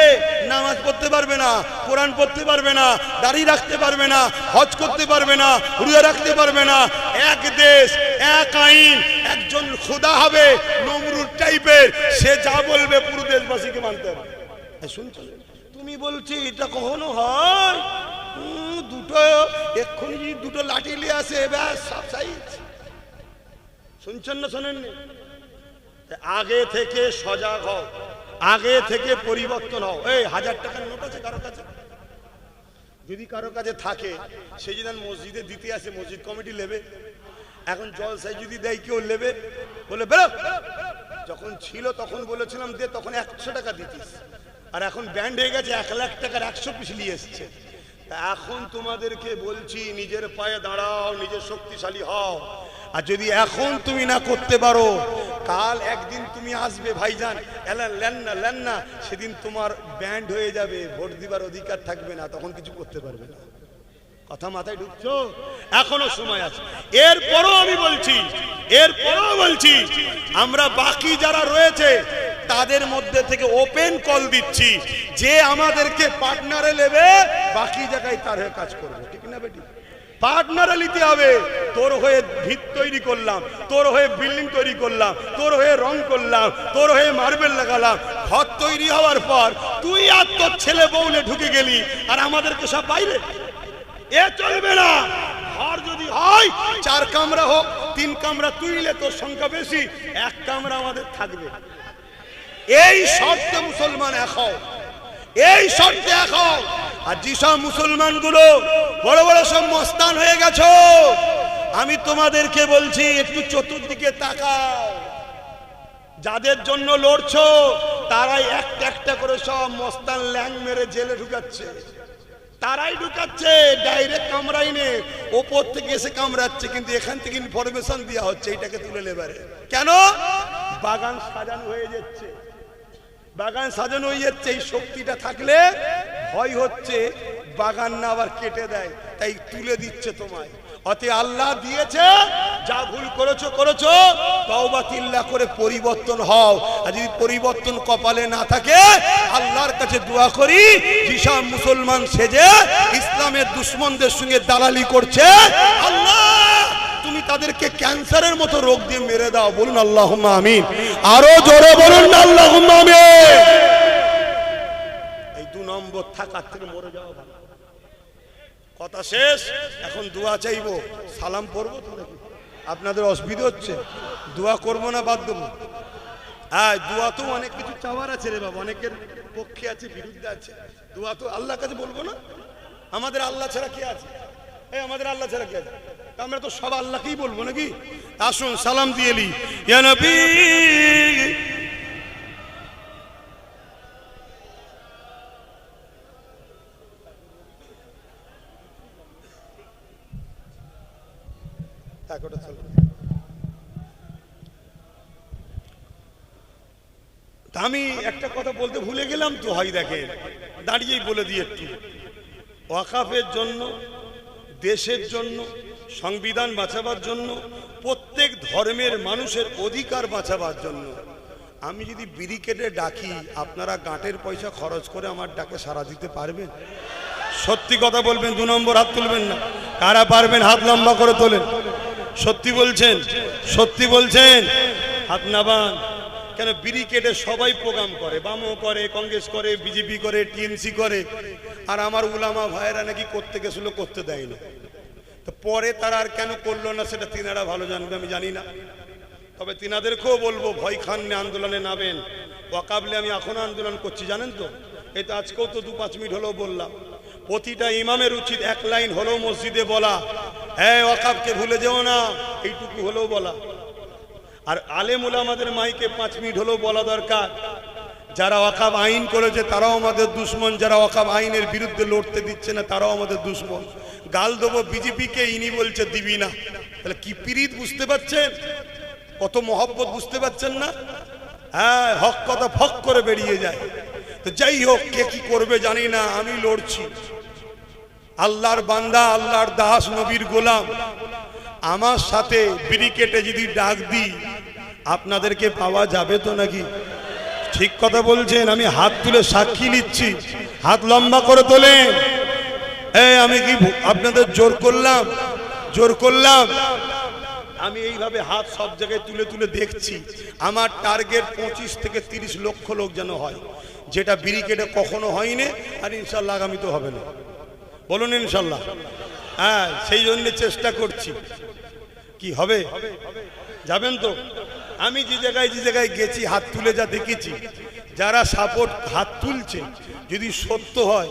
নামাজ পড়তে পারবে না, কোরআন পড়তে পারবে না, দাড়ি রাখতে পারবে না, হজ করতে পারবে না, রোজা রাখতে পারবে না। এক দেশ, এক আইন, একজন খোদা হবে নমরুদ টাইপের, সে যা বলবে পুরো দেশবাসীকে মানতে হবে। শুনছো? তুমি বলছি এটা কখনো হয়? দুটো এক্ষুনি দুটো লাঠি নিয়ে আসে, ব্যাস সব সাইজ। শুনছেন না শোনেননি? আগে থেকে সজাগ হও, আগে থেকে পরিবর্তন হও। এই 1000 টাকার নোট আছে কারো কাছে? যদি কারো কাছে থাকে সে যদি মসজিদে দিতে আসে, মসজিদ কমিটি নেবে। এখন জলসায় যদি দেয় কেউ নেবে? বলে বেরো। যখন ছিল তখন বলেছিলাম দে, তখন 100 টাকা দিতিস, আর এখন ব্যান্ড হয়ে গেছে 1 লাখ টাকার 100 পিস নিয়ে এসছে। এখন তোমাদেরকে বলছি নিজের পায়ে দাঁড়াও, নিজের শক্তিশালী হও। আর যদি এখন তুমি না করতে পারো, কাল একদিন তুমি আসবে ভাইজান লেন না, সেদিন তোমার ব্যান্ড হয়ে যাবে, ভোট দিবার অধিকার থাকবে না, তখন কিছু করতে পারবে না। কথা মাথায় ঢুকছো? এখনো সময় আছে। এরপরও আমি বলছি আমরা বাকি যারা রয়েছে তাদের মধ্যে থেকে ওপেন কল দিচ্ছি, যে আমাদেরকে পার্টনারে নেবে বাকি জায়গায় তার হয়ে কাজ করবে। ঠিক না বেটি? পার্টনারে নিতে হবে। তোর হয়ে ভিত তৈরি করলাম, তোর হয়ে বিল্ডিং তৈরি করলাম, তোর হয়ে রং করলাম, তোর হয়ে মার্বেল লাগালাম। ঘর তৈরি হওয়ার পর তুই আর তোর ছেলে বউলে ঢুকে গেলি, আর আমাদেরকে সব বাইরে। এ চলবে না। ঘর যদি হয় 4 কামরা হোক, 3 কামরা তুইলে তোর সংখ্যা বেশি, 1 কামরা আমাদের থাকবে। এই শর্তে মুসলমান এক হও, এই শর্তে এক হও। আর যেসব মুসলমান গুলো বড় বড় সব মস্তান হয়ে গেছো, আমি তোমাদেরকে বলছি একটু চতুর্দিকে তাকাও। যাদের জন্য লড়ছো তারাই একটা একটা করে সব মস্তান ল্যাং মেরে জেলে ঢুকাচ্ছে, তারাই ঢুকাচ্ছে। ডাইরেক্ট কামড়াই নে, ওপর থেকে এসে কামড়াচ্ছে, কিন্তু এখান থেকে ইনফরমেশন দেওয়া হচ্ছে এইটাকে তুলে নেবারে। কেন? বাগান সাজানো হয়ে যাচ্ছে, বাগান সাজানো হয়ে যাচ্ছে। এই শক্তিটা থাকলে ভয় হচ্ছে বাগান না আবার কেটে দেয়, তাই তুলে দিচ্ছে তোমায়। অতএব আল্লাহ দিয়েছে, যা ভুল করেছো তওবাতিল্লাহ করে পরিবর্তন হও। আর যদি পরিবর্তন কপালে না থাকে, আল্লাহর কাছে দোয়া করি, যেসব মুসলমান সেজে ইসলামের দুশমনদের সঙ্গে দালালি করছে, আল্লাহ তুমি তাদেরকে ক্যান্সারের মতো রোগ দিয়ে মেরে দাও। বলুন আল্লাহুম্মা আমিন। আরো জোরে বলুন আল্লাহুম্মা আমিন। এই 2 নম্বর থাকার থেকে মরে যাওয়া ভালো। কথা শেষ। এখন দোয়া চাইবো, সালাম পড়বো তো নাকি? আপনাদের অসুবিধা হচ্ছে? দোয়া করবো না বাদ দেবো? হ্যাঁ, দোয়া তো অনেক কিছু চাওয়ার আছে রে বাবা, অনেকের পক্ষে আছে, বিরুদ্ধে আছে। দোয়া তো আল্লাহর কাছে বলবো না? আমাদের আল্লাহ ছাড়া কে আছে? এই আমাদের আল্লাহ ছাড়া কে আছে? আমরা তো সব আল্লাহকেই বলবো নাকি? আসুন সালাম দিয়ে নি। ইয়া নবী আমি একটা কথা বলতে ভুলে গেলাম তো, হয় দেখেন দাঁড়িয়েই বলে দিই একটু। ওয়াকাফের জন্য, দেশের জন্য, সংবিধান বাঁচাবার জন্য, প্রত্যেক ধর্মের মানুষের অধিকার বাঁচাবার জন্য আমি যদি ব্যারিকেডে ডাকি, আপনারা গাঁটের পয়সা খরচ করে আমার ডাকে সাড়া দিতে পারবেন? সত্যি কথা বলবেন, 2 নম্বর হাত তুলবেন না। কারা পারবেন হাত লম্বা করে তোলেন। সত্যি বলছেন? সত্যি বলছেন? হাত নাবান। কেন? ব্যারিকেডে সবাই প্রোগ্রাম করে, বামও করে, কংগ্রেস করে, বিজেপি করে, টিএমসি করে, আর আমার উলামা ভাইয়েরা নাকি করতে গেছিল, করতে দেয় না। তো পরে তারা আর কেন করলো না সেটা তিনারা ভালো জানবে, আমি জানি না। তবে তিনাদেরকেও বলবো, ভয় খান না, আন্দোলনে নামেন। ওয়াকাবলে আমি এখনো আন্দোলন করছি, জানেন তো? এই তো আজকেও তো 2-5 মিনিট হলেও বললাম। প্রতিটা ইমামের উচিত 1 লাইন হলেও মসজিদে বলা, হ্যাঁ ওয়াকাবকে ভুলে যেও না, এইটুকু হলেও বলা। আর আলেম ওলামাদের মাইকে 5 মিনিট হলেও বলা দরকার, যারা ওয়াকাব আইন করেছে তারাও আমাদের দুশমন, যারা ওয়াকাব আইনের বিরুদ্ধে লড়তে দিচ্ছে না তারাও আমাদের দুশমন। গাল দেবো বিজেপিকে, ইনি বলছে দিবি না। তাহলে কি পিরিত বুঝতে পারছেন? কত মহব্বত বুঝতে পারছেন না? হ্যাঁ, হক কথা ফক করে বেরিয়ে যায়। তো যাই হোক, কে কি করবে জানি না, আমি লড়ছি। আল্লাহর বান্দা, আল্লাহর দাস, নবীর গোলাম। আমার সাথে ব্যারিকেডে যদি ডাক দিই, আপনাদেরকে পাওয়া যাবে তো নাকি? ঠিক কথা বলছেন? আমি হাত তুলে সাক্ষী নিচ্ছি, হাত লম্বা করে তোলেন। আমি কি আপনাদের জোর করলাম? জোর করলাম? আমি এইভাবে হাত সব জায়গায় তুলে তুলে দেখছি। আমার টার্গেট 25 থেকে 30 লক্ষ লোক যেন হয়, যেটা ব্যারিকেডে কখনো হয়নি, আর ইনশাল্লাহ আগামী তো হবে না। বলুন ইনশাল্লাহ। হ্যাঁ, সেই জন্য চেষ্টা করছি। কি হবে? যাবেন তো? আমি যে জায়গায় গেছি হাত তুলে যা দেখেছি, যারা সাপোর্ট হাত তুলছে যদি সত্য হয়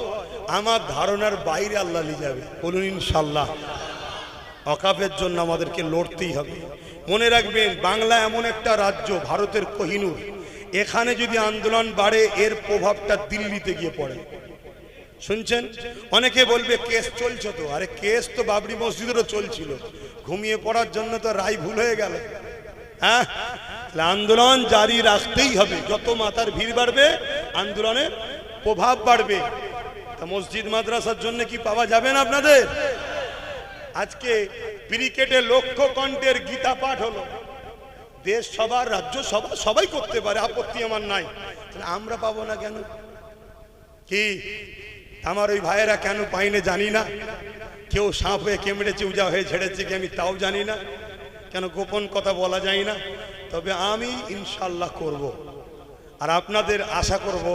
আমার ধারণার বাইরে আল্লাহ নিয়ে যাবে। বলুন ইনশাল্লাহ। ওয়াকাফের জন্য আমাদেরকে লড়তেই হবে। মনে রাখবেন, বাংলা এমন একটা রাজ্য, ভারতের কোহিনূর, এখানে যদি আন্দোলন বাড়ে এর প্রভাবটা দিল্লিতে গিয়ে পড়ে। শুনছেন? অনেকে বলবে কেস চলছে তো। আরে কেস তো বাবরি মসজিদেরও চলছিল, ঘুমিয়ে পড়ার জন্য তো রায় ভুল হয়ে গেল। হ্যাঁ, আন্দোলন জারি রাখতেই হবে। যত মাথার ভিড় বাড়বে আন্দোলনের প্রভাব বাড়বে। তা মসজিদ মাদ্রাসার জন্য কি পাওয়া যাবে না আপনাদের? আজকে ক্রিকেটে লক্ষ কণ্ঠের গীতা পাঠ হলো। দেশ সবার, রাজ্য সভা সবাই করতে পারে, আপত্তি আমার নাই। আমরা পাবো না কেন? কি আমার ওই ভাইয়েরা কেন পাইনে জানি না। কেউ সাপ হয়ে কেমড়েছে, উজা হয়ে ঝেড়েছে কি আমি তাও জানি না। কেন গোপন কথা বলা যায় না। তবে আমি ইনশাল্লাহ করব। আর আপনাদের আশা করব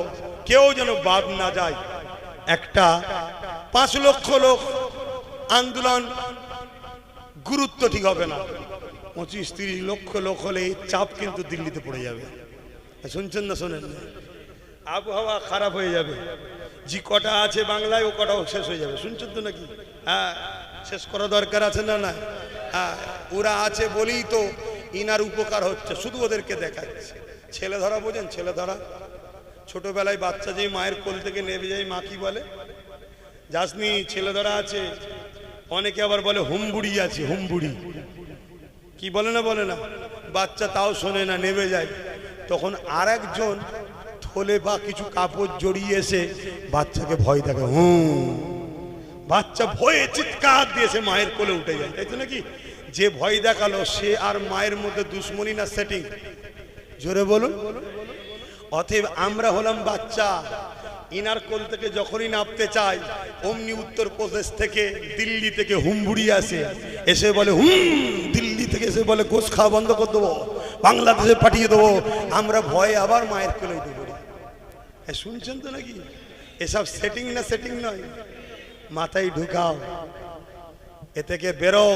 কেউ যেন বাদ না যায়। একটা 5 লক্ষ লোক আন্দোলন গুরুত্ব ঠিক হবে না। 25-30 লক্ষ লোক হলে এই চাপ কিন্তু দিল্লিতে পড়ে যাবে। শুনছেন না? শোনেন না? আবহাওয়া খারাপ হয়ে যাবে। যে কটা আছে বাংলায় ও কটাও শেষ হয়ে যাবে। শুনছেন তো নাকি? হ্যাঁ, শেষ করা দরকার আছে না? না, হ্যাঁ, ওরা আছে বলেই তো ইনার উপকার হচ্ছে, শুধু ওদেরকে দেখাচ্ছে। ছেলে ধরা বোঝেন? ছেলে ধরা, ছোটবেলায় বাচ্চা যে মায়ের কোল থেকে নেমে যায় মা কি বলে? যাসনি ছেলে ধরা আছে। অনেকে আবার বলে হুমবুড়ি আছে, হুমবুড়ি কি বলে না? বলে না? বাচ্চা তাও শোনে না, নেমে যায়। তখন আর একজন থলে বা কিছু কাপড় জড়িয়ে এসে বাচ্চাকে ভয় দেখে। বাচ্চা ভয়ে চিৎকার দিয়েছে মায়ের কোলে উঠে যায়, তাই তো নাকি? যে ভয় দেখালো সে আর মায়ের মধ্যে দুশ্মনী না সেটিং? জোরে বলুন। অতএব আমরা হলাম বাচ্চা। ইনার কোল থেকে যখনই নামতে চাই অমনি উত্তরপ্রদেশ থেকে, দিল্লি থেকে হুমবুড়ি আসে, এসে বলে দিল্লি থেকে এসে বলে গোশ খাওয়া বন্ধ করে দেবো, বাংলাদেশে পাঠিয়ে দেবো। আমরা ভয়ে আবার মায়ের কোলে উঠে পড়ি। শুনছেন তো নাকি? এসব সেটিং না সেটিং নয়। মাথায় ঢুকাও, এ থেকে বেরো।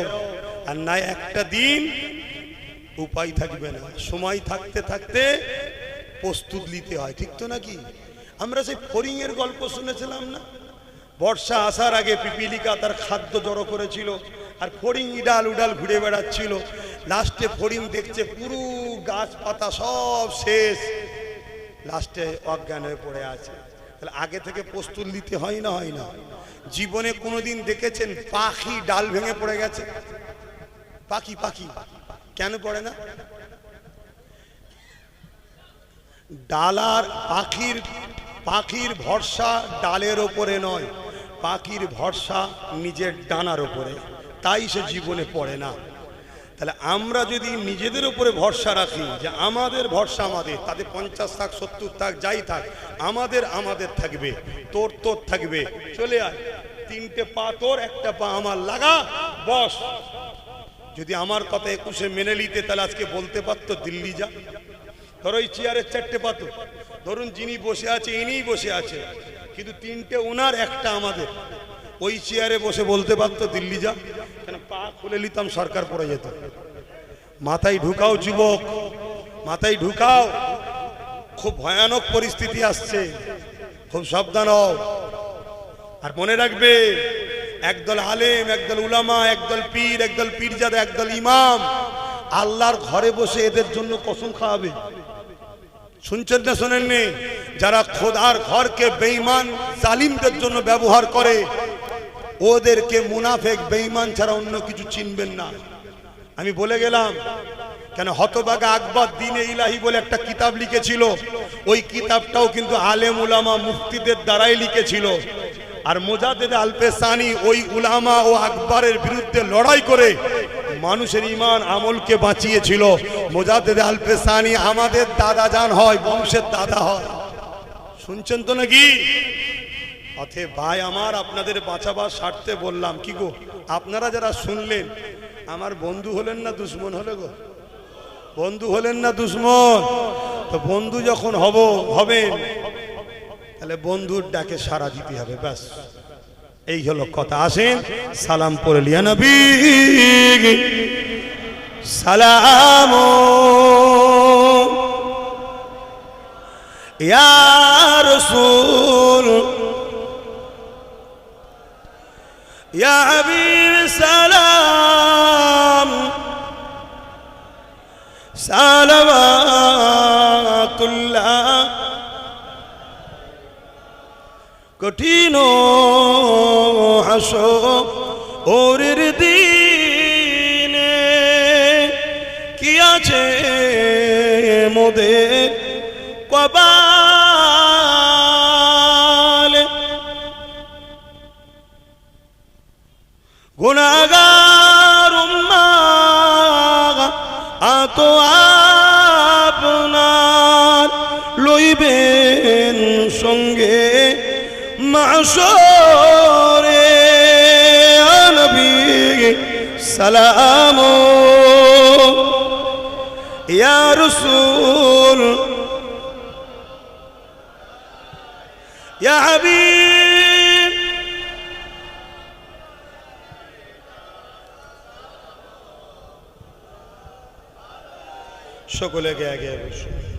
আর না একটা দিন উপায় থাকবে না। সময় থাকতে থাকতে প্রস্তুত নিতে হয়, ঠিক তো নাকি? আমরা সেই ফড়িং এর গল্প শুনেছিলাম না? বর্ষা আসার আগে পিপিলিকা তার খাদ্য জড়ো করেছিল, আর ফড়িং ইডাল উডাল ঘুরে বেড়াচ্ছিল। লাস্টে ফড়িং দেখছে পুরো গাছপাতা সব শেষ, লাস্টে অজ্ঞান হয়ে পড়ে আছে। তাহলে আগে থেকে প্রস্তুত নিতে হয় না? হয় না? জীবনে কোনোদিন দেখেছেন পাখি ডাল ভেঙে পড়ে গেছে? পাখি কেন পড়ে না? ডালার পাখির ভরসা ডালের ওপরে নয়, পাখির ভরসা নিজের ডানার ওপরে, তাই সে জীবনে পড়ে না। তাহলে আমরা যদি নিজেদের উপরে ভরসা রাখি যে আমাদের ভরসা আমাদের, তাদের 50 থাক 70 থাক যাই থাক, আমাদের থাকবে, তোর থাকবে, চলে আয়, 3টে পা তোর, একটা পা আমার, লাগা বস। যদি আমার কথা 21-এ মেনে নিতে, তাহলে আজকে বলতে পারতো দিল্লি যা। ধরো এই চেয়ারের 4টে পাতো, ধরুন যিনি বসে আছে ইনিই বসে আছে, কিন্তু 3টে ওনার, একটা আমাদের। ওই চেয়ারে বসে বলতে পারতো দিল্লি যা। কেন? পা খুলে নিতাম, সরকার পড়ে যেত। মাথায় ঢুকাও যুবক, মাথায় ঢুকাও। খুব ভয়ানক পরিস্থিতি আসছে, খুব সাবধান হও। আর মনে রাখবে, একদল আলেম, একদল উলামা, একদল পীর, একদল পীরজাদা, একদল ইমাম আল্লাহর ঘরে বসে এদের জন্য কসম খাওয়াবে। শুনছেন না শোনেননি? যারা খোদার ঘরকে বেঈমান জালিমদের জন্য ব্যবহার করে, ওদেরকে মুনাফেক বেঈমান ছাড়া অন্য কিছু চিনবেন না। আমি বলে গেলাম কেন? হতবাগা আকবর দ্বীনে ইলাহি বলে একটা কিতাব লিখেছিল। ওই কিতাবটাও কিন্তু আলেম উলামা মুফতিদের দ্বারাই লিখেছিল। আর মুজাদ্দিদ আল-পেসানি ওই উলামা ও আকবরের বিরুদ্ধে লড়াই করে মানুষের ঈমান আমলকে বাঁচিয়েছিল। মুজাদ্দিদ আল-পেসানি আমাদের দাদা জান হয়, বংশের দাদা হয়। শুনছেন তো নাকি? অতএব ভাই আমার, আপনাদের বাঁচাবার স্বার্থে বললাম। কি গো, আপনারা যারা শুনলেন, আমার বন্ধু হলেন না দুশ্মন হলে গো? বন্ধু হলেন না দুশ্মন? তো বন্ধু যখন হবেন, তাহলে বন্ধুর ডাকে সাড়া দিতে হবে, ব্যাস এই হলো কথা। আসেন সালাম পড়ে লিয়া নবী সালাম ইয়া রাসূল ইয়া হাবিব সালাম সালাওয়াতুল্লাহ কঠিন হাসরের দিনে কি আছে মোদের কপালে গুনাহগার উম্মাহ আতো আপনার লইবেন সঙ্গে মাশরে নবী সালাম ইয়া রাসূল ইয়া হাবিব সকলে আগে বসুন।